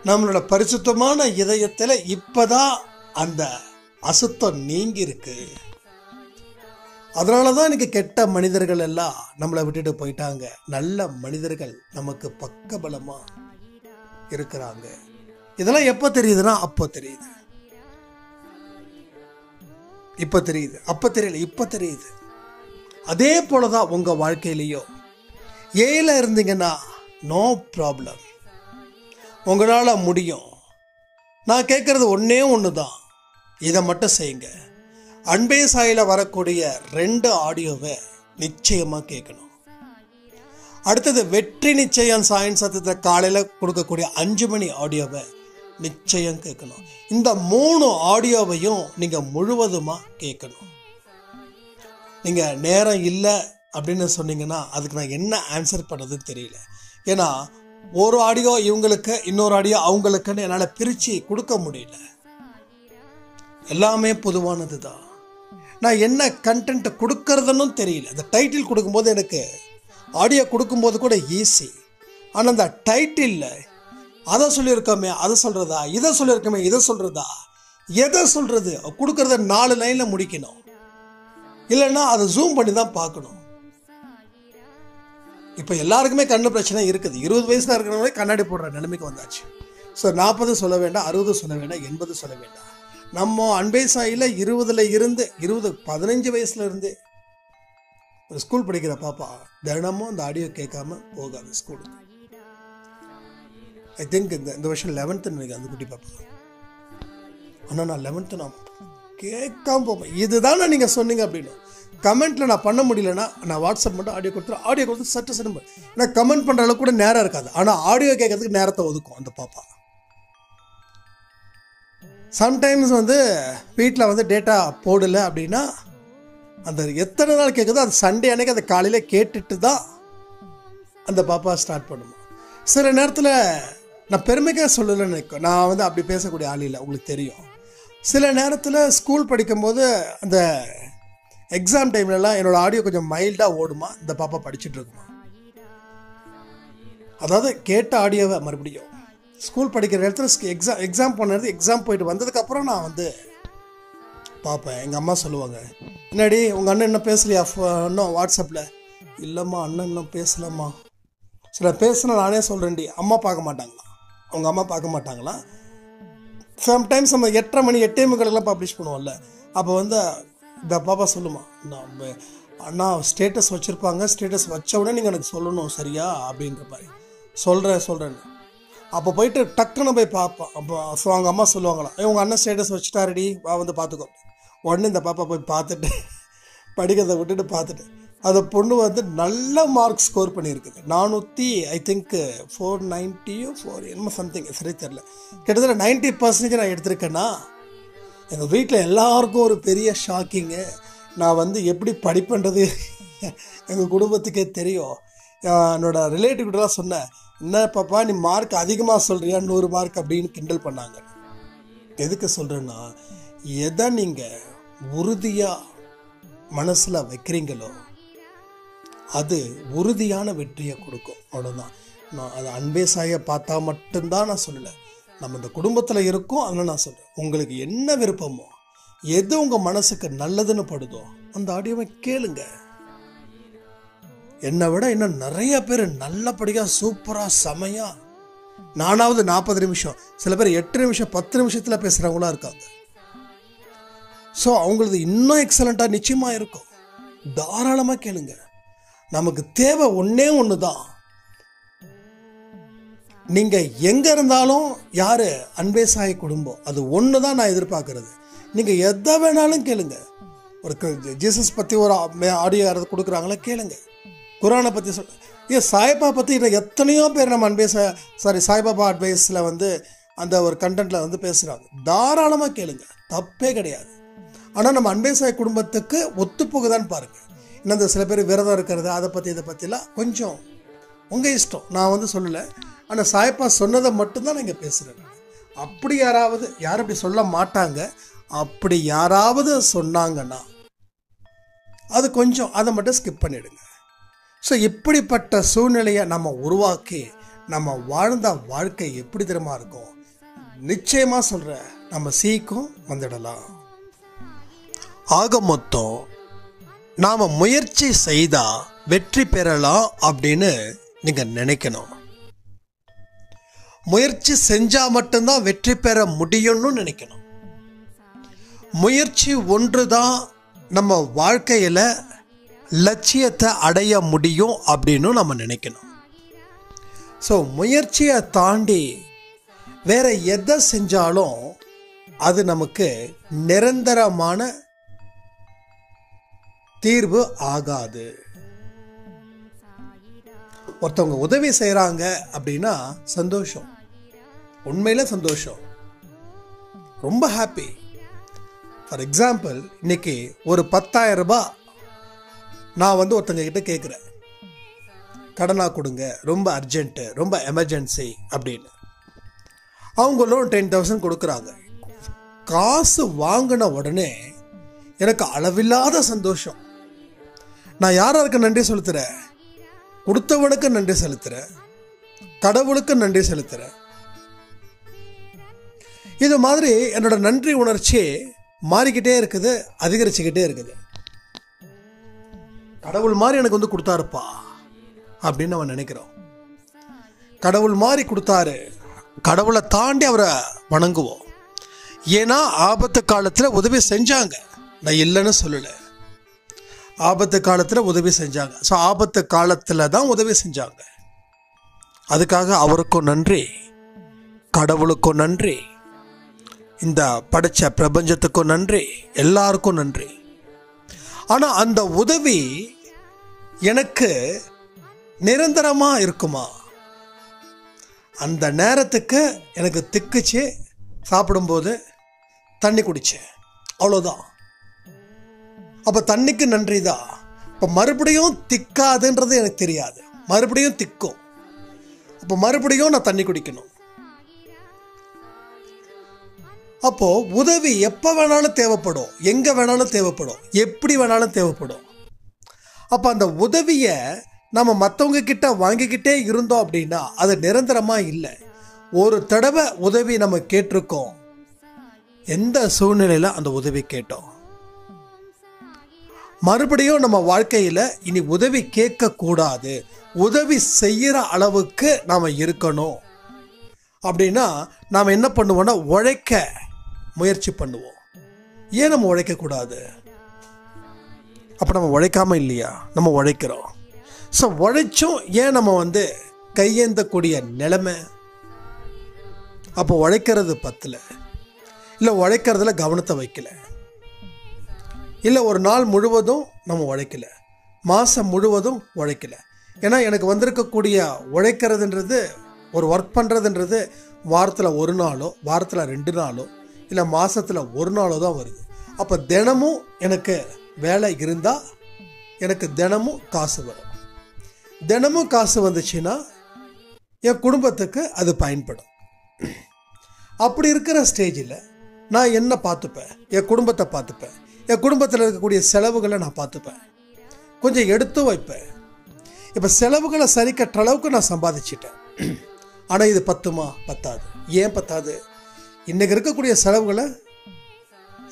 நம்மளோட பரிசுத்தமான இதயத்தில் இப்போதான் அந்த அசுத்தம் நீங்கி இருக்கு. அதனால தான் இன்னைக்கு கெட்ட மனிதர்கள் எல்லாம் நம்மளை விட்டுட்டு போயிட்டாங்க. நல்ல மனிதர்கள் நமக்கு பக்கபலமா இருக்கிறாங்க. இதெல்லாம் எப்போ தெரியுதுன்னா அப்போ தெரியுது, இப்போ தெரியுது, அப்போ தெரியல, இப்போ தெரியுது. அதே போலதான் உங்க வாழ்க்கையிலையோ ஏல இருந்தீங்கன்னா நோ ப்ராப்ளம், உங்களால் முடியும். நான் கேட்குறது ஒன்று தான், இதை மட்டும் செய்யுங்க. அன்பே சாயில வரக்கூடிய 2 ஆடியோவை நிச்சயமாக கேட்கணும். அடுத்தது வெற்றி நிச்சயம் சாயின் சத்தத்தை காலையில் கொடுக்கக்கூடிய 5 மணி ஆடியோவை நிச்சயம் கேட்கணும். இந்த 3 ஆடியோவையும் நீங்கள் முழுவதுமாக கேட்கணும். நீங்கள் நேரம் இல்லை அப்படின்னு சொன்னீங்கன்னா அதுக்கு நான் என்ன ஆன்சர் பண்ணுறதுன்னு தெரியல. ஏன்னா ஒரு ஆடியோ இவங்களுக்கு, இன்னொரு ஆடியோ அவங்களுக்குன்னு என்னால் பிரித்து கொடுக்க முடியல. எல்லாமே பொதுவானது தான். நான் என்ன கண்டென்ட் கொடுக்கறதுன்னு தெரியல. அந்த டைட்டில் கொடுக்கும்போது எனக்கு ஆடியோ கொடுக்கும்போது கூட ஈஸி. ஆனால் அந்த டைட்டிலில் அதை சொல்லியிருக்கோமே அதை சொல்கிறதா, இதை சொல்லியிருக்கோமே இதை சொல்கிறதா, எதை சொல்கிறது, கொடுக்குறத 4 லைனில் முடிக்கணும். இல்லைன்னா அதை ஜூம் பண்ணி தான் பார்க்கணும். இப்போ எல்லாருக்குமே கண்ணு பிரச்சனை இருக்குது. 20 வயசில் இருக்கிறவங்களே கண்ணாடி போடுற நிலைமைக்கு வந்தாச்சு. ஸோ 40 சொல்ல வேண்டாம், 60 சொல்ல வேண்டாம், 80 சொல்ல வேண்டாம். நம்ம அன்பே சாயில 15 வயசுல இருந்து ஒரு ஸ்கூல் படிக்கிற பாப்பா தினமும் அந்த ஆடியோ கேட்காம போகாது ஸ்கூலுக்கு. ஐ திங்க் இந்த வருஷம் 11th நினைக்கிறேன் அந்த குட்டி பாப்பா. ஆனால் நான் 11th நான் கேட்காம போவேன். இதுதான் நீங்கள் சொன்னீங்க அப்படின்னு கமெண்ட்டில் நான் பண்ண முடியலன்னா நான் வாட்ஸ்அப் மட்டும் ஆடியோ கொடுத்துருவேன். ஆடியோ கொடுத்து சட்டு சட்டு நான் கமெண்ட் பண்ணுற அளவுக்கு கூட நேரம் இருக்காது. ஆனால் ஆடியோ கேட்கறதுக்கு நேரத்தை ஒதுக்கும் அந்த பாப்பா. சம்டைம்ஸ் வந்து வீட்டில் வந்து டேட்டா போடலை அப்படின்னா அந்த எத்தனை நாள் கேட்குதோ அது சண்டே அன்னைக்கு அதை காலையில் கேட்டுட்டு தான் அந்த பாப்பா ஸ்டார்ட் பண்ணுமா. சில நேரத்தில் நான் பெருமைக்காக சொல்லலைன்னு நினைக்கும், நான் வந்து அப்படி பேசக்கூடிய ஆள் இல்லை, உங்களுக்கு தெரியும். சில நேரத்தில் ஸ்கூல் படிக்கும்போது அந்த எக்ஸாம் டைம்லலாம் என்னோடய ஆடியோ கொஞ்சம் மைல்டாக ஓடுமா, இந்த பாப்பா படிச்சுட்டு இருக்குமா. அதாவது கேட்ட ஆடியோவை மறுபடியும் ஸ்கூல் படிக்கிற இடத்துல எக்ஸாம் போன நேரத்தில் எக்ஸாம் போயிட்டு வந்ததுக்கப்புறம் நான் வந்து பார்ப்பேன். எங்கள் அம்மா சொல்லுவாங்க, என்னடி உங்கள் அண்ணன் இன்னும் பேசலையா இன்னும் வாட்ஸ்அப்பில்? இல்லைம்மா அண்ணன் இன்னும் பேசலம்மா. சில பேசுனா நானே சொல்கிறேன்டி. அம்மா பார்க்க மாட்டாங்களா? அவங்க அம்மா பார்க்க மாட்டாங்களா? சம்டைம்ஸ் நம்ம 8:30 மணி 8:45 பப்ளிஷ் பண்ணுவோம்ல, அப்போ வந்து இந்த பாப்பா சொல்லுமா, நம்ம அண்ணா ஸ்டேட்டஸ் வச்சுருப்பாங்க, ஸ்டேட்டஸ் வச்ச உடனே நீங்கள் எனக்கு சொல்லணும் சரியா அப்படின்ற மாதிரி. சொல்கிறேன்னு அப்போ போயிட்டு டக்குன்னு போய் பார்ப்போம். அப்போ ஸோ அவங்க அம்மா சொல்லுவாங்களாம், உங்கள் அண்ணன் ஸ்டேட்டஸ் வச்சுட்டாருடி, வா வந்து பார்த்துக்கோ. உடனே இந்த பாப்பா போய் பார்த்துட்டு படிக்கிறதை விட்டுட்டு பார்த்துட்டு அந்த பொண்ணு வந்து நல்ல மார்க் ஸ்கோர் பண்ணியிருக்குது. 400 ஐ திங்க் 490 என்னமோ சம்திங், சரி தெரில. கிட்டத்தட்ட 90% நான் எடுத்திருக்கேன்னா எங்கள் வீட்டில் எல்லாருக்கும் ஒரு பெரிய ஷாக்கிங்கு. நான் வந்து எப்படி படிப்புன்றது எங்கள் குடும்பத்துக்கே தெரியும். என்னோடய ரிலேட்டிவ்கிட்டலாம் சொன்னேன், என்ன பாப்பா நீ மார்க் அதிகமாக சொல்கிறியா, 100 மார்க் அப்படின்னு கிண்டல் பண்ணாங்க. எதுக்கு சொல்கிறேன்னா, எதை நீங்கள் உறுதியாக மனசில் வைக்கிறீங்களோ அது உறுதியான வெற்றியை கொடுக்கும். அவ்வளோதான். நான் அதை அன்பே சாயை பார்த்தா மட்டும்தான் நான் சொல்லலை, நம்ம இந்த குடும்பத்தில் இருக்கோம். அதனால் நான் சொல்கிறேன், உங்களுக்கு என்ன விருப்பமோ, எது உங்கள் மனசுக்கு நல்லதுன்னு படுதோ அந்த ஆடியோவை கேளுங்க. என்னை விட இன்னும் நிறைய பேர் நல்லபடியாக சூப்பராக செமையாக, நானாவது 40 நிமிஷம், சில பேர் 8 நிமிஷம் 10 நிமிஷத்தில் பேசுகிறவங்களாம் இருக்காங்க. ஸோ அவங்களது இன்னும் எக்ஸலண்ட்டாக நிச்சயமாக இருக்கும். தாராளமாக கேளுங்க. நமக்கு தேவை ஒன்றே ஒன்று தான். நீங்கள் எங்கே இருந்தாலும் யார் அன்பே சாய் குடும்பம், அது ஒன்று தான் நான் எதிர்பார்க்குறது. நீங்கள் எதை வேணாலும் கேளுங்க. ஒரு ஜீசஸ் பற்றி ஒரு ஆடியோ யாராவது கொடுக்குறாங்களா கேளுங்க. குரானை பற்றி சாய்பாபா பற்றி எத்தனையோ பேர் நம்ம சாய்பாபா அட்வைஸில் வந்து அந்த ஒரு கண்டென்ட்டில் வந்து பேசுகிறாங்க. தாராளமாக கேளுங்க, தப்பே கிடையாது. ஆனால் நம்ம அன்பே சாய் குடும்பத்துக்கு ஒத்துப்போகுதான்னு பாருங்கள். இன்னும் அந்த சில பேர் விரதம் இருக்கிறது அதை பற்றி இதை பற்றிலாம் கொஞ்சம் உங்கள் இஷ்டம், நான் வந்து சொல்லலை. ஆனால் சாய்ப்பா சொன்னதை மட்டும்தான் நான் இங்கே பேசுகிறேன். அப்படி யாரும் அப்படி சொல்ல மாட்டாங்க. அப்படி யாராவது சொன்னாங்கன்னா அது கொஞ்சம் அதை மட்டும் ஸ்கிப் பண்ணிவிடுங்க. ஸோ இப்படிப்பட்ட சூழ்நிலையை நம்ம உருவாக்கி நம்ம வாழ்ந்த வாழ்க்கை எப்படி தெரியுமா இருக்கும், நிச்சயமாக சொல்கிறேன், நம்ம சீக்கும் வந்துடலாம். ஆக மொத்தம் நாம் முயற்சி செய்தால் வெற்றி பெறலாம் அப்படின்னு நீங்கள் நினைக்கணும். முயற்சி செஞ்சால் மட்டும்தான் வெற்றி பெற முடியும்னு நினைக்கணும். முயற்சி ஒன்று தான் நம்ம வாழ்க்கையில் லட்சியத்தை அடைய முடியும் அப்படின்னு நம்ம நினைக்கணும். ஸோ முயற்சியை தாண்டி வேற எதை செஞ்சாலும் அது நமக்கு நிரந்தரமான தீர்வு ஆகாது. ஒருத்தவங்க உதவி செய்கிறாங்க அப்படின்னா சந்தோஷம், உண்மையில சந்தோஷம், ரொம்ப ஹாப்பி. ஃபார் எக்ஸாம்பிள், இன்னைக்கு ஒரு 10,000 ரூபாய் நான் வந்து ஒருத்தங்க கிட்ட கேட்குறேன், கடனாக கொடுங்க, ரொம்ப அர்ஜென்ட்டு, ரொம்ப எமர்ஜென்சி அப்படின்னு. அவங்களும் 10,000 கொடுக்குறாங்க. காசு வாங்கின உடனே எனக்கு அளவில்லாத சந்தோஷம். நான் யாருக்கு நன்றி செலுத்துகிறேன்? கொடுத்தவனுக்கு நன்றி செலுத்துகிறேன், கடவுளுக்கு நன்றி செலுத்துகிறேன். இது மாதிரி என்னோட நன்றி உணர்ச்சி மாறிக்கிட்டே இருக்குது, அதிகரிச்சுக்கிட்டே இருக்குது. கடவுள் மாதிரி எனக்கு வந்து கொடுத்தாருப்பா அப்படின்னு நம்ம நினைக்கிறோம். கடவுள் மாதிரி கொடுத்தாரு, கடவுளை தாண்டி அவரை வணங்குவோம். ஏன்னா ஆபத்து காலத்தில் உதவி செஞ்சாங்க, நான் இல்லைன்னு சொல்லலை. ஆபத்து காலத்தில் உதவி செஞ்சாங்க. ஸோ ஆபத்து காலத்தில் தான் உதவி செஞ்சாங்க. அதுக்காக அவருக்கும் நன்றி, கடவுளுக்கும் நன்றி, இந்த படைச்ச பிரபஞ்சத்துக்கும் நன்றி, எல்லாருக்கும் நன்றி. ஆனால் அந்த உதவி எனக்கு நிரந்தரமாக இருக்குமா? அந்த நேரத்துக்கு எனக்கு திக்குச்சு, சாப்பிடும்போது தண்ணி குடித்தேன், அவ்வளோதான். அப்போ தண்ணிக்கு நன்றி தான். இப்போ மறுபடியும் திக்காதுன்றது எனக்கு தெரியாது, மறுபடியும் திக்கும். அப்போ மறுபடியும் நான் தண்ணி குடிக்கணும். அப்போ உதவி எப்போ வேணாலும் தேவைப்படும், எங்கே வேணாலும் தேவைப்படும், எப்படி வேணாலும் தேவைப்படும். அப்போ அந்த உதவியை நம்ம மற்றவங்க கிட்ட வாங்கிக்கிட்டே இருந்தோம் அப்படின்னா அது நிரந்தரமாக இல்லை. ஒரு தடவை உதவி நம்ம கேட்டிருக்கோம், எந்த சூழ்நிலையில் அந்த உதவி கேட்டோம், மறுபடியும் நம்ம வாழ்க்கையில் இனி உதவி கேட்கக்கூடாது, உதவி செய்கிற அளவுக்கு நாம் இருக்கணும் அப்படின்னா நாம் என்ன பண்ணுவோம்னா உழைக்க முயற்சி பண்ணுவோம். ஏன் நம்ம உழைக்கக்கூடாது? அப்போ நம்ம உழைக்காமல் இல்லையா? நம்ம உழைக்கிறோம். ஸோ உழைச்சும் ஏன் நம்ம கையேந்தக்கூடிய நிலைமை? அப்போ உழைக்கிறது பத்தல, இல்லை உழைக்கிறதுல கவனத்தை வைக்கல, இல்லை ஒரு நாள் முழுவதும் நம்ம உழைக்கல, மாதம் முழுவதும் உழைக்கல. ஏன்னா எனக்கு வந்திருக்கக்கூடிய உழைக்கிறதுன்றது, ஒரு ஒர்க் பண்ணுறதுன்றது வாரத்தில் ஒரு நாளோ வாரத்தில் 2 நாளோ இல்லை மாதத்தில் 1 நாளோ தான் வருது. அப்போ தினமும் எனக்கு வேலை இருந்தால் எனக்கு தினமும் காசு வரும். தினமும் காசு வந்துச்சுன்னா என் குடும்பத்துக்கு அது பயன்படும். அப்படி இருக்கிற ஸ்டேஜில் நான் என்ன பார்த்துப்பேன்? என் குடும்பத்தை பார்த்துப்பேன், என் குடும்பத்தில் இருக்கக்கூடிய செலவுகளை நான் பார்த்துப்பேன், கொஞ்சம் எடுத்து வைப்பேன். இப்போ செலவுகளை சரி கட்டுற அளவுக்கு நான் சம்பாதிச்சிட்டேன். ஆனால் இது பத்துமா? பத்தாது. ஏன் பத்தாது? இன்றைக்கி இருக்கக்கூடிய செலவுகளை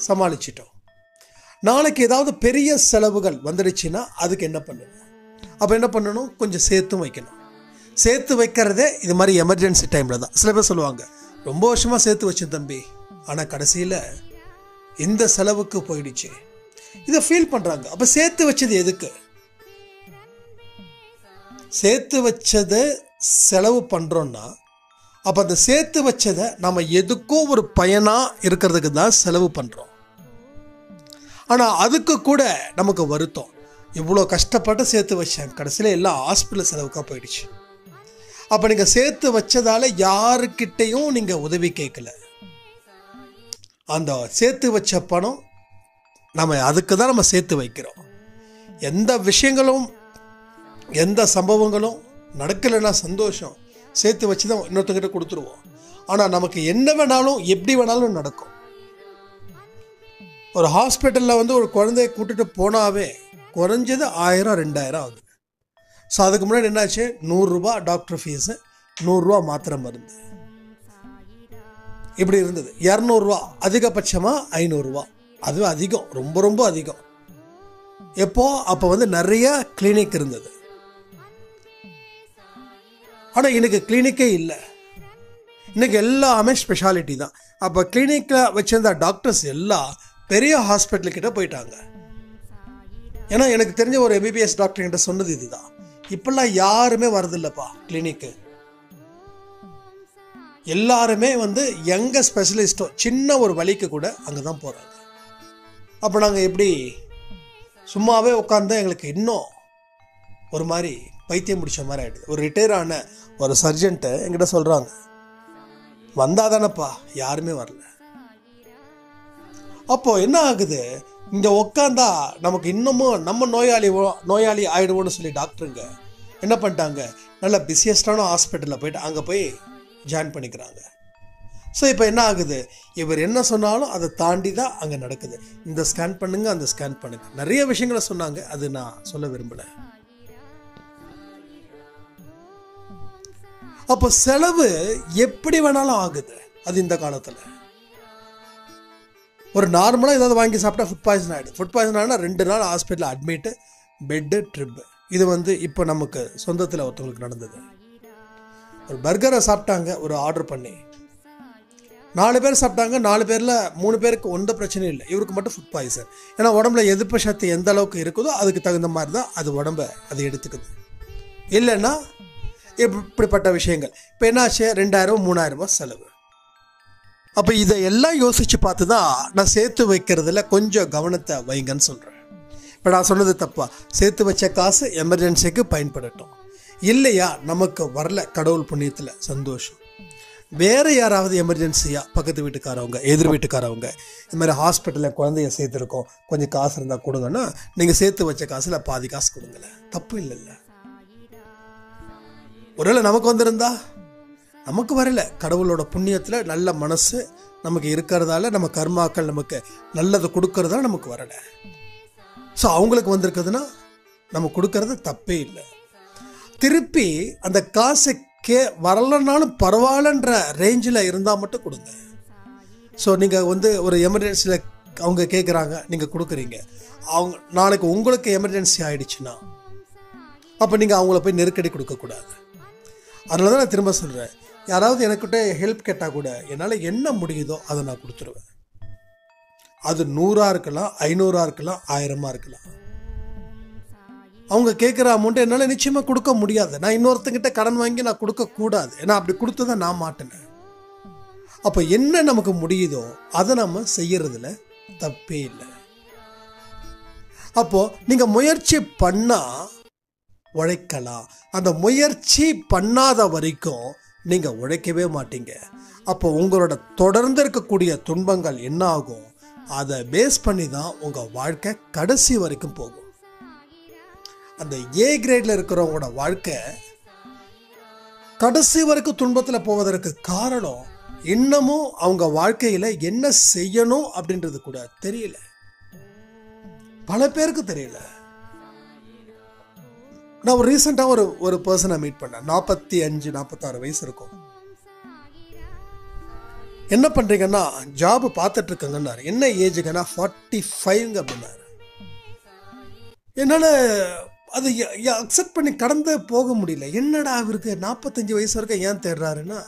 சமாளிச்சிட்டோம். நாளைக்கு ஏதாவது பெரிய செலவுகள் வந்துடுச்சுன்னா அதுக்கு என்ன பண்ணுவேன்? அப்போ என்ன பண்ணணும்? கொஞ்சம் சேர்த்து வைக்கணும். சேர்த்து வைக்கிறதே இது மாதிரி எமர்ஜென்சி டைமில் தான். சில பேர் சொல்லுவாங்க, ரொம்ப வருஷமாக சேர்த்து வச்சேன் தம்பி, ஆனால் கடைசியில் இந்த செலவுக்கு போயிடுச்சு, இதை ஃபீல் பண்ணுறாங்க. அப்போ சேர்த்து வச்சது எதுக்கு? சேர்த்து வச்சதை செலவு பண்ணுறோன்னா அப்போ அந்த சேர்த்து வச்சதை நம்ம எதுக்கோ ஒரு பயனாக இருக்கிறதுக்கு தான் செலவு பண்ணுறோம். ஆனால் அதுக்கு கூட நமக்கு வருத்தம், இவ்வளோ கஷ்டப்பட்டு சேர்த்து வச்சேன், கடைசியில் எல்லாம் ஹாஸ்பிட்டல் செலவுக்காக போயிடுச்சு. அப்போ நீங்கள் சேர்த்து வச்சதால் யாருக்கிட்டையும் நீங்கள் உதவி கேட்கல. அந்த சேர்த்து வச்ச பணம் நம்ம அதுக்கு தான் நம்ம சேர்த்து வைக்கிறோம். எந்த விஷயங்களும் எந்த சம்பவங்களும் நடக்கலைன்னா சந்தோஷம், சேர்த்து வச்சு தான் இன்னொருத்தங்கிட்ட கொடுத்துருவோம். ஆனால் நமக்கு என்ன வேணாலும் எப்படி வேணாலும் நடக்கும். ஒரு ஹாஸ்பிட்டலில் ஒரு குழந்தைய கூட்டிட்டு போனாவே குறைஞ்சது 1000-2000 ஆகுது. ஸோ அதுக்கு முன்னாடி என்னாச்சு? 100 ரூபா டாக்டர் ஃபீஸு, 100 ரூபா மாத்திரை மருந்து, இப்படி இருந்தது. 200 ரூபா, அதிகபட்சமாக 500 ரூபா, அது அதிகம், ரொம்ப ரொம்ப அதிகம். எப்போ? அப்போ நிறைய கிளினிக் இருந்தது. ஆனால் இன்னைக்கு கிளினிக்கே இல்லை, இன்னைக்கு எல்லாமே ஸ்பெஷாலிட்டி தான். அப்போ கிளினிக்கில் வச்சிருந்த டாக்டர்ஸ் எல்லாம் பெரிய ஹாஸ்பிட்டல்கிட்ட போயிட்டாங்க. ஏன்னா எனக்கு தெரிஞ்ச ஒரு MBBS டாக்டர் கிட்ட சொன்னது இதுதான், இப்பெல்லாம் யாருமே வரதில்லைப்பா கிளினிக்கு, எல்லாருமே எங்க ஸ்பெஷலிஸ்டோ சின்ன ஒரு வலிக்கு கூட அங்கே தான் போகிறாங்க. அப்போ நாங்கள் எப்படி சும்மாவே உட்காந்து எங்களுக்கு இன்னும் ஒரு மாதிரி பைத்தியம் பிடிச்ச மாதிரி ஆகிடுது. ஒரு ரிட்டையர் ஆன ஒரு சர்ஜன்ட்டு என்கிட்ட சொல்கிறாங்க, வந்தாதானப்பா, யாருமே வரல. அப்போது என்ன ஆகுது? இங்கே உட்காந்தா நமக்கு இன்னமும் நம்ம நோயாளி ஆகிடுவோன்னு சொல்லி டாக்டருங்க என்ன பண்ணிட்டாங்க, நல்ல பிஸியஸ்டான ஹாஸ்பிட்டலில் போயிட்டு அங்கே போய் ஜாயின் பண்ணிக்கிறாங்க. ஸோ இப்போ என்ன ஆகுது? இவர் என்ன சொன்னாலும் அதை தாண்டி தான் அங்கே நடக்குது. இந்த ஸ்கேன் பண்ணுங்க, அந்த ஸ்கேன் பண்ணுங்க, நிறைய விஷயங்களை சொன்னாங்க, அது நான் சொல்ல விரும்பலை. அப்போ செலவு எப்படி வேணாலும் ஆகுது. அது இந்த காலத்தில் ஒரு நார்மலாக ஏதாவது வாங்கி சாப்பிட்டா ஃபுட் பாய்சன் ஆகிடும். ஃபுட் பாய்சன் ஆனால் 2 நாள் ஹாஸ்பிட்டலில் அட்மிட்டு, பெட்டு, ட்ரிப்பு. இது இப்போ நமக்கு சொந்தத்தில் ஒருத்தவங்களுக்கு நடந்தது. ஒரு பர்கரை சாப்பிட்டாங்க, ஒரு ஆர்டர் பண்ணி 4 பேர் சாப்பிட்டாங்க. 4 பேரில் 3 பேருக்கு ஒன்ற பிரச்சனையும் இல்லை, இவருக்கு மட்டும் ஃபுட் பாய்சன். ஏன்னா உடம்புல எதிர்ப்பு சக்தி எந்த அளவுக்கு இருக்குதோ அதுக்கு தகுந்த மாதிரி தான் அது உடம்பை அது எடுத்துக்குது. இல்லைன்னா இப்படிப்பட்ட விஷயங்கள். இப்போ என்னாச்சு? 2000-3000 செலவு. அப்போ இதையெல்லாம் யோசித்து பார்த்து தான் நான் சேர்த்து வைக்கிறதுல கொஞ்சம் கவனத்தை வைங்கன்னு சொல்கிறேன். இப்போ நான் சொன்னது தப்பா? சேர்த்து வச்ச காசு எமர்ஜென்சிக்கு பயன்படட்டும். இல்லையா நமக்கு வரல, கடவுள் புண்ணியத்தில் சந்தோஷம். வேறு யாராவது எமர்ஜென்சியாக பக்கத்து வீட்டுக்காரவங்க எதிர் வீட்டுக்காரவங்க இந்த மாதிரி ஹாஸ்பிட்டலில் குழந்தைய சேர்த்துருக்கோம், கொஞ்சம் காசு இருந்தால் கொடுங்கன்னா நீங்கள் சேர்த்து வச்ச காசில் பாதி காசு கொடுங்களேன், தப்பு இல்லைல்ல. ஒருவேளை நமக்கு வந்திருந்தா, நமக்கு வரல, கடவுளோட புண்ணியத்தில் நல்ல மனசு நமக்கு இருக்கிறதால, நம்ம கர்மாக்கள் நமக்கு நல்லதை கொடுக்கறதால நமக்கு வரலை. ஸோ அவங்களுக்கு வந்திருக்குதுன்னா நம்ம கொடுக்கறது தப்பே இல்லை. திருப்பி அந்த காசை வரலன்னாலும் பரவாயில்லன்ற ரேஞ்சில் இருந்தால் மட்டும் கொடுங்க. ஸோ நீங்கள் வந்து ஒரு எமர்ஜென்சியில் அவங்க கேட்குறாங்க, நீங்கள் கொடுக்குறீங்க, அவங்க நாளைக்கு உங்களுக்கு எமர்ஜென்சி ஆகிடுச்சுன்னா அப்போ நீங்கள் அவங்கள போய் நெருக்கடி கொடுக்கக்கூடாது. அதனால தான் நான் திரும்ப சொல்கிறேன், யாராவது எனக்கிட்ட ஹெல்ப் கேட்டால் கூட என்னால் என்ன முடியுதோ அதை நான் கொடுத்துருவேன். அது 100 இருக்கலாம், 500 இருக்கலாம், 1000 இருக்கலாம். அவங்க கேட்குற அமௌண்ட்டு என்னால் நிச்சயமாக கொடுக்க முடியாது. நான் இன்னொருத்தங்கிட்ட கடன் வாங்கி நான் கொடுக்கக்கூடாது, ஏன்னா அப்படி கொடுத்து தான் நான் மாட்டினேன். அப்போ என்ன நமக்கு முடியுதோ அதை நம்ம செய்யறதுல தப்பே இல்லை. அப்போ நீங்கள் முயற்சி பண்ணால் உழைக்கலாம். அந்த முயற்சி பண்ணாத வரைக்கும் நீங்கள் உழைக்கவே மாட்டீங்க. அப்போ உங்களோட தொடர்ந்து இருக்கக்கூடிய துன்பங்கள் என்ன ஆகும், அதை பேஸ் பண்ணி தான் உங்கள் வாழ்க்கை கடைசி வரைக்கும் போகும். அந்த ஏ கிரேடில் இருக்கிறவங்களோட வாழ்க்கை கடைசி வரைக்கும் துன்பத்தில் போவதற்கு காரணம் இன்னமும் அவங்க வாழ்க்கையில் என்ன செய்யணும் அப்படின்றது கூட தெரியல. பல பேருக்கு தெரியல. நான் ஒரு ரீசெண்டாக ஒரு பர்சனை மீட் பண்ணேன். 45-46 வயசு இருக்கும். என்ன பண்ணுறீங்கன்னா ஜாப் பார்த்துட்டு இருக்கங்கன்னாரு. என்ன ஏஜுங்கன்னா 45 அப்படின்னாரு. என்னால் அது அக்செப்ட் பண்ணி கடந்து போக முடியல. என்னடா அவருக்கு 45 வயசு வரைக்கும் ஏன் தேடுறாருன்னா,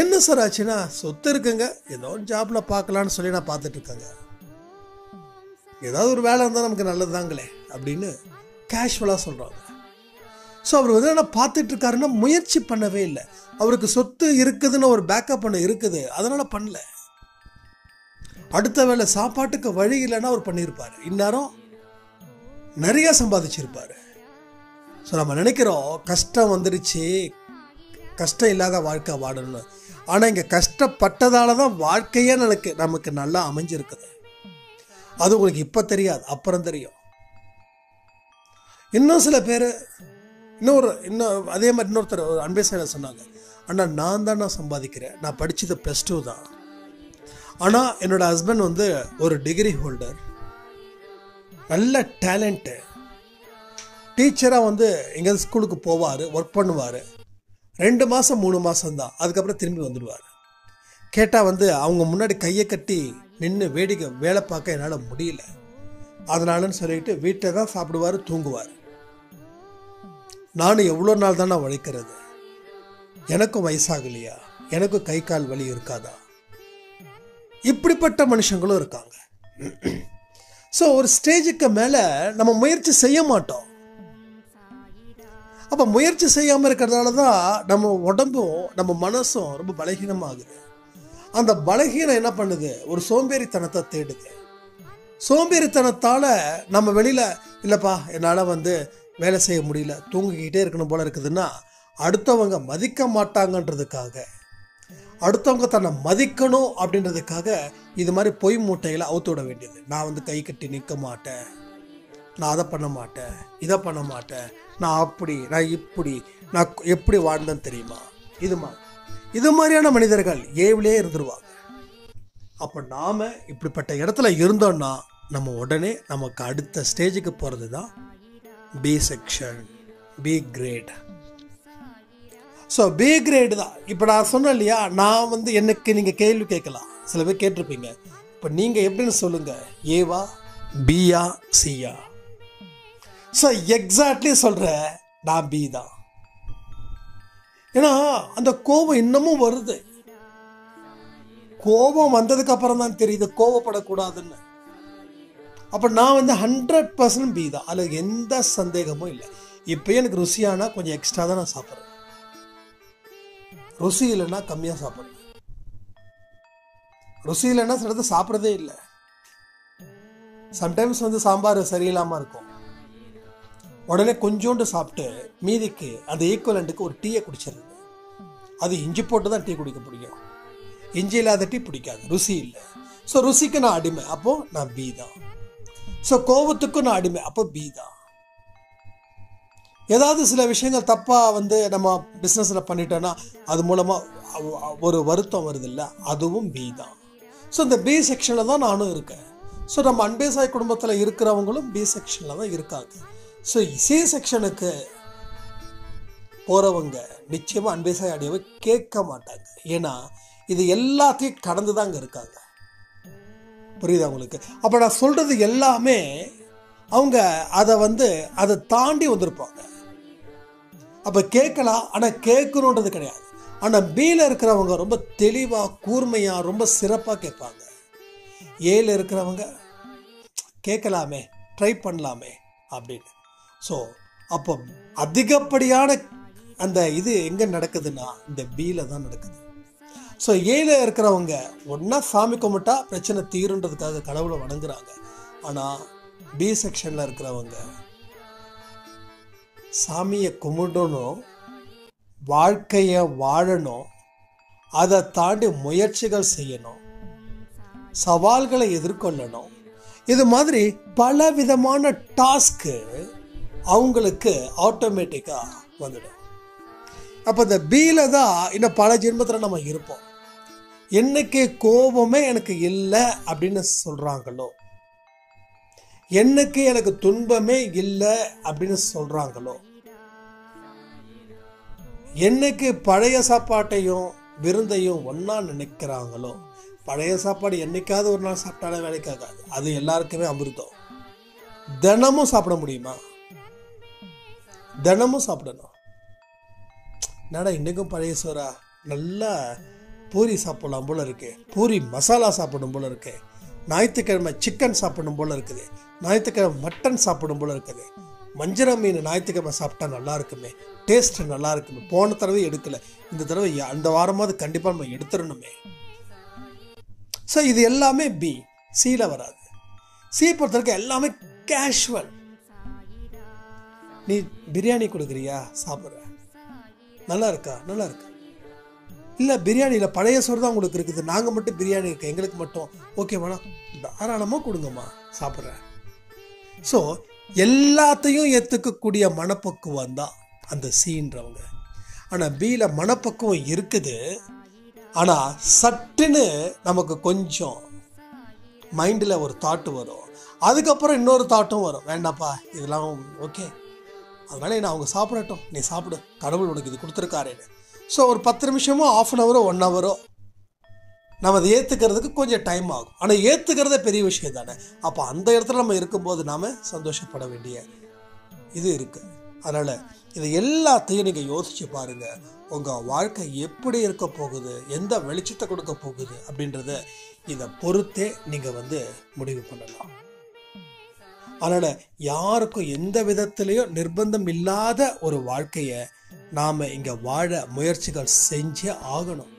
என்ன சார் ஆச்சுன்னா, சொத்து இருக்குங்க, ஏதோ ஜாப்ல பார்க்கலான்னு சொல்லி நான் பார்த்துட்டு இருக்கேங்க, ஏதாவது ஒரு வேலை இருந்தால் நமக்கு நல்லதுதாங்களே அப்படின்னு கேஷுவலாக சொல்கிறாங்க. ஸோ அவர் வந்து என்ன பார்த்துட்டு இருக்காருன்னா முயற்சி பண்ணவே இல்லை. அவருக்கு சொத்து இருக்குதுன்னு ஒரு பேக்கப் பண்ண இருக்குது, அதனால் பண்ணல. அடுத்த வேலை சாப்பாட்டுக்கு வழி இல்லைன்னா அவர் பண்ணியிருப்பார், இந்நேரம் நிறைய சம்பாதிச்சிருப்பார். ஸோ நம்ம நினைக்கிறோம் கஷ்டம் வந்துடுச்சு, கஷ்டம் இல்லாத வாழ்க்கை வாழணும்னு. ஆனால் இங்கே கஷ்டப்பட்டதால தான் வாழ்க்கையே நமக்கு நல்லா அமைஞ்சிருக்குது. அது உங்களுக்கு இப்போ தெரியாது, அப்புறம் தெரியும். இன்னும் சில பேர் இன்னும் அதே மாதிரி இன்னொருத்தர் அன்பே சார் சொன்னாங்க, அண்ணா நான் தான் சம்பாதிக்கிறேன், நான் படித்தது +2 தான், ஆனால் என்னோட ஹஸ்பண்ட் வந்து ஒரு டிகிரி ஹோல்டர், நல்ல டேலண்ட்டு, டீச்சராக வந்து எங்கேயாவது ஸ்கூலுக்கு போவார், ஒர்க் பண்ணுவார், 2 மாதம் 3 மாதம் தான், அதுக்கப்புறம் திரும்பி வந்துடுவார். கேட்டால் வந்து அவங்க முன்னாடி கையை கட்டி நின்று வேலை பார்க்க என்னால் முடியல, அதனாலன்னு சொல்லிட்டு வீட்டில் தான் சாப்பிடுவார், தூங்குவார். நானும் எவ்வளோ நாள் தானே உழைக்கிறது, எனக்கும் வயசாகலையா, எனக்கும் கை கால் வலி இருக்காதா? இப்படிப்பட்ட மனுஷங்களும் இருக்காங்க. ஸோ ஒரு ஸ்டேஜுக்கு மேலே நம்ம முயற்சி செய்ய மாட்டோம். அப்போ முயற்சி செய்யாமல் இருக்கிறதால தான் நம்ம உடம்பும் நம்ம மனசும் ரொம்ப பலகீனமாகுது. அந்த பலகீனம் என்ன பண்ணுது, ஒரு சோம்பேறித்தனத்தை தேடுது. சோம்பேறித்தனத்தால் நம்ம வெளியில் இல்லைப்பா என்னால் வந்து வேலை செய்ய முடியல, தூங்கிக்கிட்டே இருக்கணும் போல இருக்குதுன்னா, அடுத்தவங்க மதிக்க மாட்டாங்கன்றதுக்காக, அடுத்தவங்க தன்னை மதிக்கணும் அப்படின்றதுக்காக இது மாதிரி பொய் மூட்டைகளை அவுத்து விட வேண்டியது. நான் வந்து கை கட்டி நிற்க மாட்டேன், நான் அதை பண்ண மாட்டேன், இதை பண்ண மாட்டேன், நான் அப்படி, நான் இப்படி, நான் எப்படி வாழ்ந்தேன்னு தெரியுமா, இது மாதிரியான மனிதர்கள் ஏவிலே இருந்துருவாங்க. அப்போ நாம் இப்படிப்பட்ட இடத்துல இருந்தோம்னா நம்ம உடனே நமக்கு அடுத்த ஸ்டேஜுக்கு போகிறது தான் B section, B grade. So B grade தான். இப்போ நான் சொன்னேன் இல்லையா, நான் வந்து எனக்கு நீங்கள் கேள்வி கேட்கலாம், சில பேர் கேட்டிருப்பீங்க, இப்போ நீங்கள் எப்படின்னு சொல்லுங்கள், ஏவா பியா சியா? ஸோ எக்ஸாக்ட்லி சொல்கிறேன், நான் பி தான். ஏன்னா அந்த கோபம் இன்னமும் வருது. கோபம் வந்ததுக்கு அப்புறம் தான் தெரியுது கோபப்படக்கூடாதுன்னு. அப்போ நான் வந்து 100% பி தான், அதில் எந்த சந்தேகமும் இல்லை. இப்போ எனக்கு ருசியானா கொஞ்சம் எக்ஸ்ட்ரா தான் நான் சாப்பிட்றேன், ருசி இல்லைன்னா கம்மியாக சாப்பிட்றேன். ருசி இல்லைன்னா சிலது சாப்பிட்றதே இல்லை. சம்டைம்ஸ் வந்து சாம்பார் சரியில்லாமல் இருக்கும், உடனே கொஞ்சோண்டு சாப்பிட்டு மீதிக்கு அந்த ஈக்குவலண்ட்டுக்கு ஒரு டீயை குடிச்சிருது. அது இஞ்சி போட்டு தான் டீ குடிக்க பிடிக்கும். இஞ்சி இல்லாத டீ பிடிக்காது, ருசி இல்லை. ஸோ ருசிக்கு நான் அடிமை, அப்போது நான் பி தான். ஸோ கோபத்துக்கும் நான் அடிமை, அப்போ பி தான். ஏதாவது சில விஷயங்கள் தப்பாக வந்து நம்ம பிஸ்னஸில் பண்ணிட்டோன்னா அது மூலமாக ஒரு வருத்தம் வருது இல்லை, அதுவும் பி தான். ஸோ இந்த பி செக்ஷனில் தான் நானும் இருக்கேன். ஸோ நம்ம அன்பே சாய் குடும்பத்தில் இருக்கிறவங்களும் பி செக்ஷனில் தான் இருக்காங்க. ஸோ சி செக்ஷனுக்கு போகிறவங்க நிச்சயமாக அன்பே சாய் ஆடியோவை கேட்க மாட்டாங்க. ஏன்னா இது எல்லாத்தையும் கடந்து தாங்க இருக்காங்க. புரியுதா உங்களுக்கு? அப்போ நான் சொல்கிறது எல்லாமே அவங்க அதை தாண்டி வந்திருப்பாங்க. அப்போ கேட்கலாம், ஆனால் கேட்கணுன்றது கிடையாது. ஆனால் பியில் இருக்கிறவங்க ரொம்ப தெளிவாக கூர்மையாக ரொம்ப சிறப்பாக கேட்பாங்க. ஏல இருக்கிறவங்க கேட்கலாமே, ட்ரை பண்ணலாமே அப்படின்னு. ஸோ அப்போ அதிகப்படியான அந்த இது எங்கே நடக்குதுன்னா இந்த பியில் தான் நடக்குது. ஸோ ஏல இருக்கிறவங்க ஒன்றா சாமி கும்பிட்டா பிரச்சனை தீருன்றதுக்காக கடவுளை வணங்குறாங்க. ஆனால் பி செக்ஷனில் இருக்கிறவங்க சாமியை கும்பிடணும், வாழ்க்கையை வாழணும், அதை தாண்டி முயற்சிகள் செய்யணும், சவால்களை எதிர்கொள்ளணும். இது மாதிரி பல விதமான டாஸ்க்கு அவங்களுக்கு ஆட்டோமேட்டிக்காக வந்துடும். அப்போ இந்த பியில் தான் இன்னும் பல ஜென்மத்தில் நம்ம இருப்போம். என்னைக்கு கோபமே எனக்கு இல்லை அப்படின்னு சொல்கிறாங்களோ, என்னைக்கு எனக்கு துன்பமே இல்லை அப்படின்னு சொல்கிறாங்களோ, என்னைக்கு பழைய சாப்பாட்டையும் விருந்தையும் ஒன்றா நினைக்கிறாங்களோ, பழைய சாப்பாடு என்னைக்காவது ஒரு நாள் சாப்பிட்டாலே வேலைக்காகாது, அது எல்லாருக்குமே அமிர்தம். தினமும் சாப்பிட முடியுமா? தினமும் சாப்பிடணும். என்னடா இன்றைக்கும் பழைய சோறா, நல்லா பூரி சாப்பிடலாம் போல இருக்கு, பூரி மசாலா சாப்பிடும் போல இருக்கு, ஞாயிற்றுக்கிழமை சிக்கன் சாப்பிடணும் போல இருக்குது, ஞாயிற்றுக்கிழமை மட்டன் சாப்பிடும் போல இருக்குது, மஞ்சள் மீன் ஞாயிற்றுக்கிழமை சாப்பிட்டா நல்லா இருக்குமே, டேஸ்ட் நல்லா இருக்குமே, போன தடவை எடுக்கலை, இந்த தடவை அந்த வாரமாவது கண்டிப்பாக நம்ம எடுத்துடணுமே. ஸோ இது எல்லாமே பி. சியில் வராது. சி பொறுத்த வரைக்கும் எல்லாமே கேஷுவல். நீ பிரியாணி கொடுக்குறியா, சாப்பிட்ற, நல்லா இருக்கா, நல்லா இருக்கு. இல்லை பிரியாணியில் பழைய சோறு தான் உங்களுக்கு இருக்குது, நாங்கள் மட்டும் பிரியாணி இருக்கு எங்களுக்கு மட்டும் ஓகேவாண்ணா, தாராளமாக கொடுங்கம்மா, சாப்பிட்றேன். ஸோ எல்லாத்தையும் ஏற்றுக்கக்கூடிய மனப்பக்குவம் தான் அந்த சீன்றவங்க. ஆனால் பியில் மனப்பக்குவம் இருக்குது, ஆனால் சட்டுன்னு நமக்கு கொஞ்சம் மைண்டில் ஒரு தாட்டு வரும், அதுக்கப்புறம் இன்னொரு தாட்டும் வரும், வேண்டாப்பா இதெல்லாம் ஓகே, அதனால என்ன அவங்க சாப்பிடட்டும், நீ சாப்பிடு, கடவுள் உனக்கு இது கொடுத்துருக்காரேன்னு. ஸோ ஒரு 10 நிமிஷமோ 1/2 hour 1 hour நம்ம அதை ஏற்றுக்கிறதுக்கு கொஞ்சம் டைம் ஆகும். ஆனால் ஏற்றுக்கிறதே பெரிய விஷயம் தானே. அப்போ அந்த இடத்துல நம்ம இருக்கும்போது நாம் சந்தோஷப்பட வேண்டிய இது இருக்குது. அதனால் இதை எல்லாத்தையும் நீங்கள் யோசித்து பாருங்கள். உங்கள் வாழ்க்கை எப்படி இருக்க போகுது, எந்த வெளிச்சத்தை கொடுக்க போகுது அப்படின்றத இதை பொறுத்தே நீங்கள் முடிவு பண்ணலாம். அதனால் யாருக்கும் எந்த விதத்திலையும் நிர்பந்தம் இல்லாத ஒரு வாழ்க்கையை நாம் இங்கே வாழ முயற்சிகள் செஞ்சே ஆகணும்.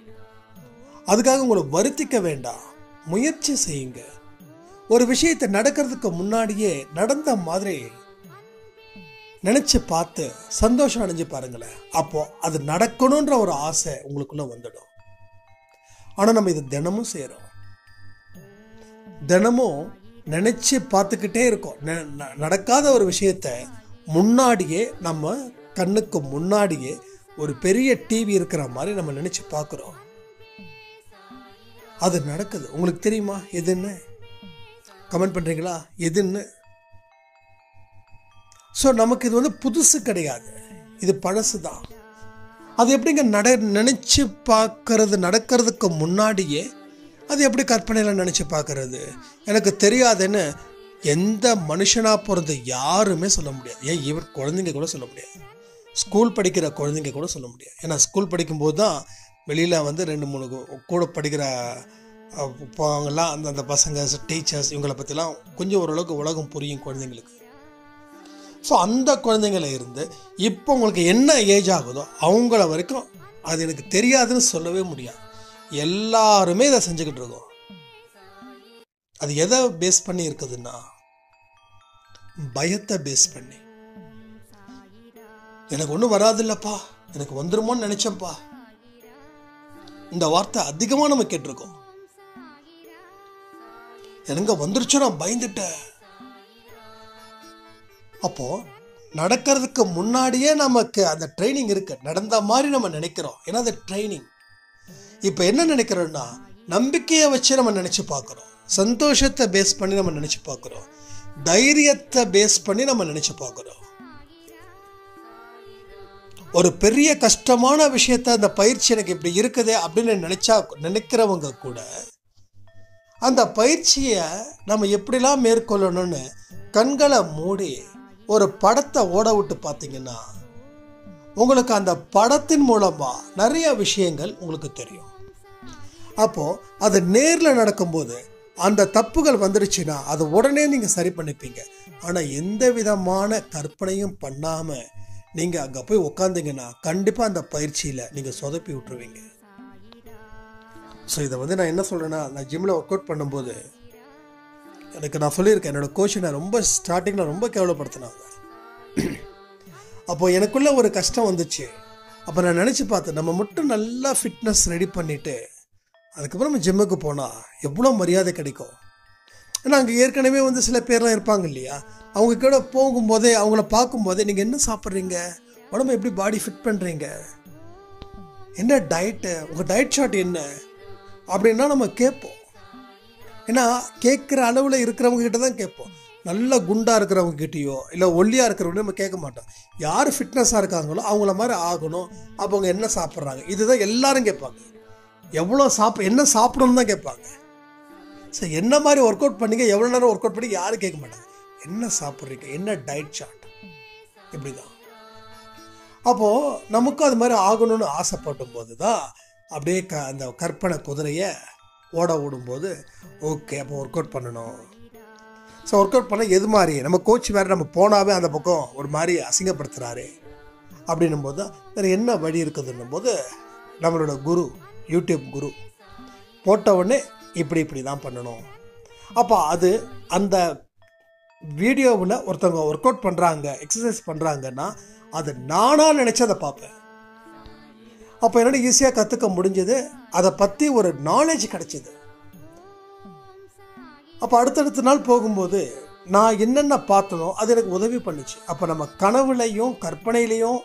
அதுக்காக உங்களை வருத்திக்க வேண்டாம், முயற்சி செய்யுங்க. ஒரு விஷயத்தை நடக்கிறதுக்கு முன்னாடியே நடந்த மாதிரி நினச்சி பார்த்து சந்தோஷம் அடைஞ்சு பாருங்களேன். அப்போ அது நடக்கணுன்ற ஒரு ஆசை உங்களுக்குள்ள வந்துடும். ஆனால் நம்ம இது தினமும் செய்கிறோம், தினமும் நினச்சி பார்த்துக்கிட்டே இருக்கோம். நடக்காத ஒரு விஷயத்த முன்னாடியே நம்ம கண்ணுக்கு முன்னாடியே ஒரு பெரிய டிவி இருக்கிற மாதிரி நம்ம நினச்சி பார்க்குறோம். அது நடக்குது. உங்களுக்கு தெரியுமா எதுன்னு? கமெண்ட் பண்ணுறீங்களா எதுன்னு? ஸோ நமக்கு இது புதுசு கிடையாது, இது பழசு தான். அது எப்படிங்க நினச்சி பார்க்கறது, நடக்கிறதுக்கு முன்னாடியே அது எப்படி கற்பனையில் நினச்சி பார்க்கறது? எனக்கு தெரியாதுன்னு எந்த மனுஷனாக பிறந்த யாருமே சொல்ல முடியாது. ஏன் இவர் குழந்தைங்க கூட சொல்ல முடியாது, ஸ்கூல் படிக்கிற குழந்தைங்க கூட சொல்ல முடியாது. ஏன்னா ஸ்கூல் படிக்கும்போது தான் வெளியில் 2-3 கூட படிக்கிற அவங்கெல்லாம் அந்த பசங்க டீச்சர்ஸ் இவங்களை பற்றிலாம் கொஞ்சம் ஓரளவுக்கு உலகம் புரியும் குழந்தைங்களுக்கு. ஸோ அந்த குழந்தைங்கள இருந்து இப்போ உங்களுக்கு என்ன ஏஜ் ஆகுதோ அவங்கள வரைக்கும் அது எனக்கு தெரியாதுன்னு சொல்லவே முடியாது. எல்லாருமே இதை செஞ்சுக்கிட்டு இருக்கோம். அது எதை பேஸ் பண்ணி இருக்குதுன்னா பயத்தை பேஸ் பண்ணி. எனக்கு ஒன்றும் வராது இல்லைப்பா, எனக்கு வந்துருமோன்னு நினச்சேன்ப்பா, இந்த வார்த்தை அதிகமாக நம்ம கேட்டிருக்கோம். எனக்கு வந்துருச்சு, நான் பயந்துட்டேன். அப்போ நடக்கிறதுக்கு முன்னாடியே நமக்கு அந்த ட்ரைனிங் இருக்கு, நடந்த மாதிரி நம்ம நினைக்கிறோம். ஏன்னா அது ட்ரைனிங். இப்போ என்ன நினைக்கிறோம்னா, நம்பிக்கையை வச்சு நம்ம நினைச்சு பார்க்குறோம், சந்தோஷத்தை பேஸ் பண்ணி நம்ம நினைச்சு பார்க்குறோம், தைரியத்தை பேஸ் பண்ணி நம்ம நினைச்சு பார்க்குறோம். ஒரு பெரிய கஷ்டமான விஷயத்த அந்த பயிற்சி எனக்கு இப்படி இருக்குதே அப்படின்னு நினைக்கிறவங்க கூட அந்த பயிற்சியை நம்ம எப்படிலாம் மேற்கொள்ளணும்னு கண்களை மூடி ஒரு படத்தை ஓட விட்டு பார்த்தீங்கன்னா உங்களுக்கு அந்த படத்தின் மூலமா நிறைய விஷயங்கள் உங்களுக்கு தெரியும். அப்போ அது நேரில் நடக்கும்போது அந்த தப்புகள் வந்துடுச்சுன்னா அது உடனே நீங்கள் சரி பண்ணிப்பீங்க. ஆனால் எந்த விதமான கற்பனையும் பண்ணாமல் நீங்கள் அங்கே போய் உக்காந்தீங்கன்னா கண்டிப்பாக அந்த பயிற்சியில் நீங்கள் சொதப்பி விட்டுருவீங்க. ஸோ இதை நான் என்ன சொல்கிறேன்னா, நான் ஜிம்மில் ஒர்க் அவுட் பண்ணும்போது எனக்கு நான் சொல்லியிருக்கேன், என்னோடய கோச் நான் ரொம்ப ஸ்டார்டிங்கில் ரொம்ப கேவலப்படுத்தினாங்க. அப்போது எனக்குள்ளே ஒரு கஷ்டம் வந்துச்சு. அப்போ நான் நினச்சி பார்த்தேன், நம்ம மட்டும் நல்லா ஃபிட்னஸ் ரெடி பண்ணிவிட்டு அதுக்கப்புறம் நம்ம ஜிம்முக்கு போனால் எவ்வளோ மரியாதை கிடைக்கும். ஏன்னா அங்கே ஏற்கனவே சில பேர்லாம் இருப்பாங்க இல்லையா, அவங்க கூட போகும்போதே அவங்கள பார்க்கும்போதே நீங்கள் என்ன சாப்பிட்றீங்க, உடம்பு எப்படி பாடி ஃபிட் பண்ணுறீங்க, என்ன டயட்டு, உங்கள் டயட் சார்ட் என்ன அப்படின்னா நம்ம கேட்போம். ஏன்னா கேட்குற அளவில் இருக்கிறவங்க கிட்ட தான் கேட்போம். நல்ல குண்டாக இருக்கிறவங்க கிட்டேயோ இல்லை ஒல்லியாக இருக்கிறவங்க நம்ம கேட்க மாட்டோம். யார் ஃபிட்னஸாக இருக்காங்களோ அவங்கள மாதிரி ஆகணும், அப்போ அவங்க என்ன சாப்பிட்றாங்க, இதுதான் எல்லாரும் கேட்பாங்க. எவ்வளோ என்ன சாப்பிடணும்னு தான் கேட்பாங்க. சரி, என்ன மாதிரி ஒர்க் அவுட் பண்ணிங்க, எவ்வளோ நேரம் ஒர்க் அவுட் பண்ணி யாரும் கேட்க மாட்டாங்க. என்ன சாப்பிட்றீங்க, என்ன டயட் சார்ட், இப்படி தான். அப்போது நமக்கும் அது மாதிரி ஆகணும்னு ஆசைப்படும் போது தான் அப்படியே அந்த கற்பனை குதிரையை ஓட விடும்போது ஓகே அப்போ ஒர்க் அவுட் பண்ணணும். ஸோ ஒர்க் அவுட் பண்ண எது மாதிரி நம்ம கோச் வேறு நம்ம போனாவே அந்த பக்கம் ஒரு மாதிரி அசிங்கப்படுத்துகிறாரு அப்படின்னும் போது வேறு என்ன வழி இருக்குதுன்னும் போது நம்மளோட குரு, யூடியூப் குரு போட்ட உடனே இப்படி தான் பண்ணணும். அப்போ அது அந்த வீடியோவில் ஒருத்தவங்க ஒர்க் அவுட் பண்ணுறாங்க, எக்ஸசைஸ் பண்ணுறாங்கன்னா அது நானாக நினச்சி அதை பார்ப்பேன். அப்போ என்னோட ஈஸியாக கற்றுக்க முடிஞ்சது, அதை பற்றி ஒரு நாலேஜ் கிடைச்சிது. அப்போ அடுத்தடுத்த நாள் போகும்போது நான் என்னென்ன பார்த்தனோ அது எனக்கு உதவி பண்ணுச்சு. அப்போ நம்ம கனவுலையும் கற்பனையிலையும்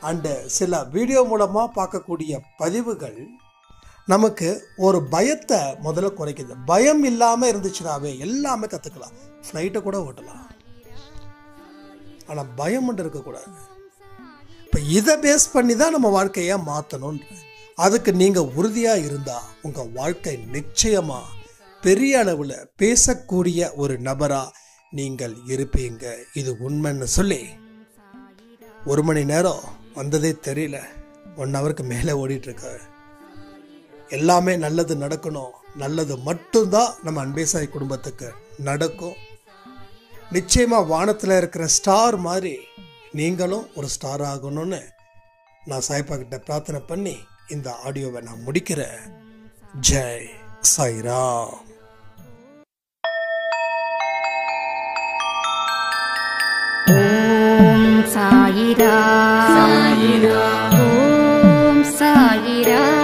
அண்டு சில வீடியோ மூலமாக பார்க்கக்கூடிய பதிவுகள் நமக்கு ஒரு பயத்தை முதல்ல குறைக்குது. பயம் இல்லாமல் இருந்துச்சுனாவே எல்லாமே கற்றுக்கலாம். ஃப்ளைட்டை கூட ஓட்டலாம், ஆனால் பயம் மட்டும் இருக்கக்கூடாது. இப்போ இதை பேஸ் பண்ணி தான் நம்ம வாழ்க்கையை மாற்றணுன்ற. அதுக்கு நீங்கள் உறுதியாக இருந்தால் உங்கள் வாழ்க்கை நிச்சயமாக பெரிய அளவில் பேசக்கூடிய ஒரு நபராக நீங்கள் இருப்பீங்க. இது உண்மைன்னு சொல்லி 1 மணி நேரம் வந்ததே தெரியல, 1 ஹவருக்கு மேலே ஓடிட்டுருக்காரு. எல்லாமே நல்லது நடக்கணும், நல்லது மட்டும்தான் நம்ம அன்பே சாய் குடும்பத்துக்கு நடக்கும். நிச்சயமாக வானத்தில் இருக்கிற ஸ்டார் மாதிரி நீங்களும் ஒரு ஸ்டார் ஆகணும்னு நான் சாய்ப்பா கிட்ட பிரார்த்தனை பண்ணி இந்த ஆடியோவை நான் முடிக்கிறேன். ஜெய் சாய்ராம். ஓம் சாய்ராம். ஓம் சாய்ராம்.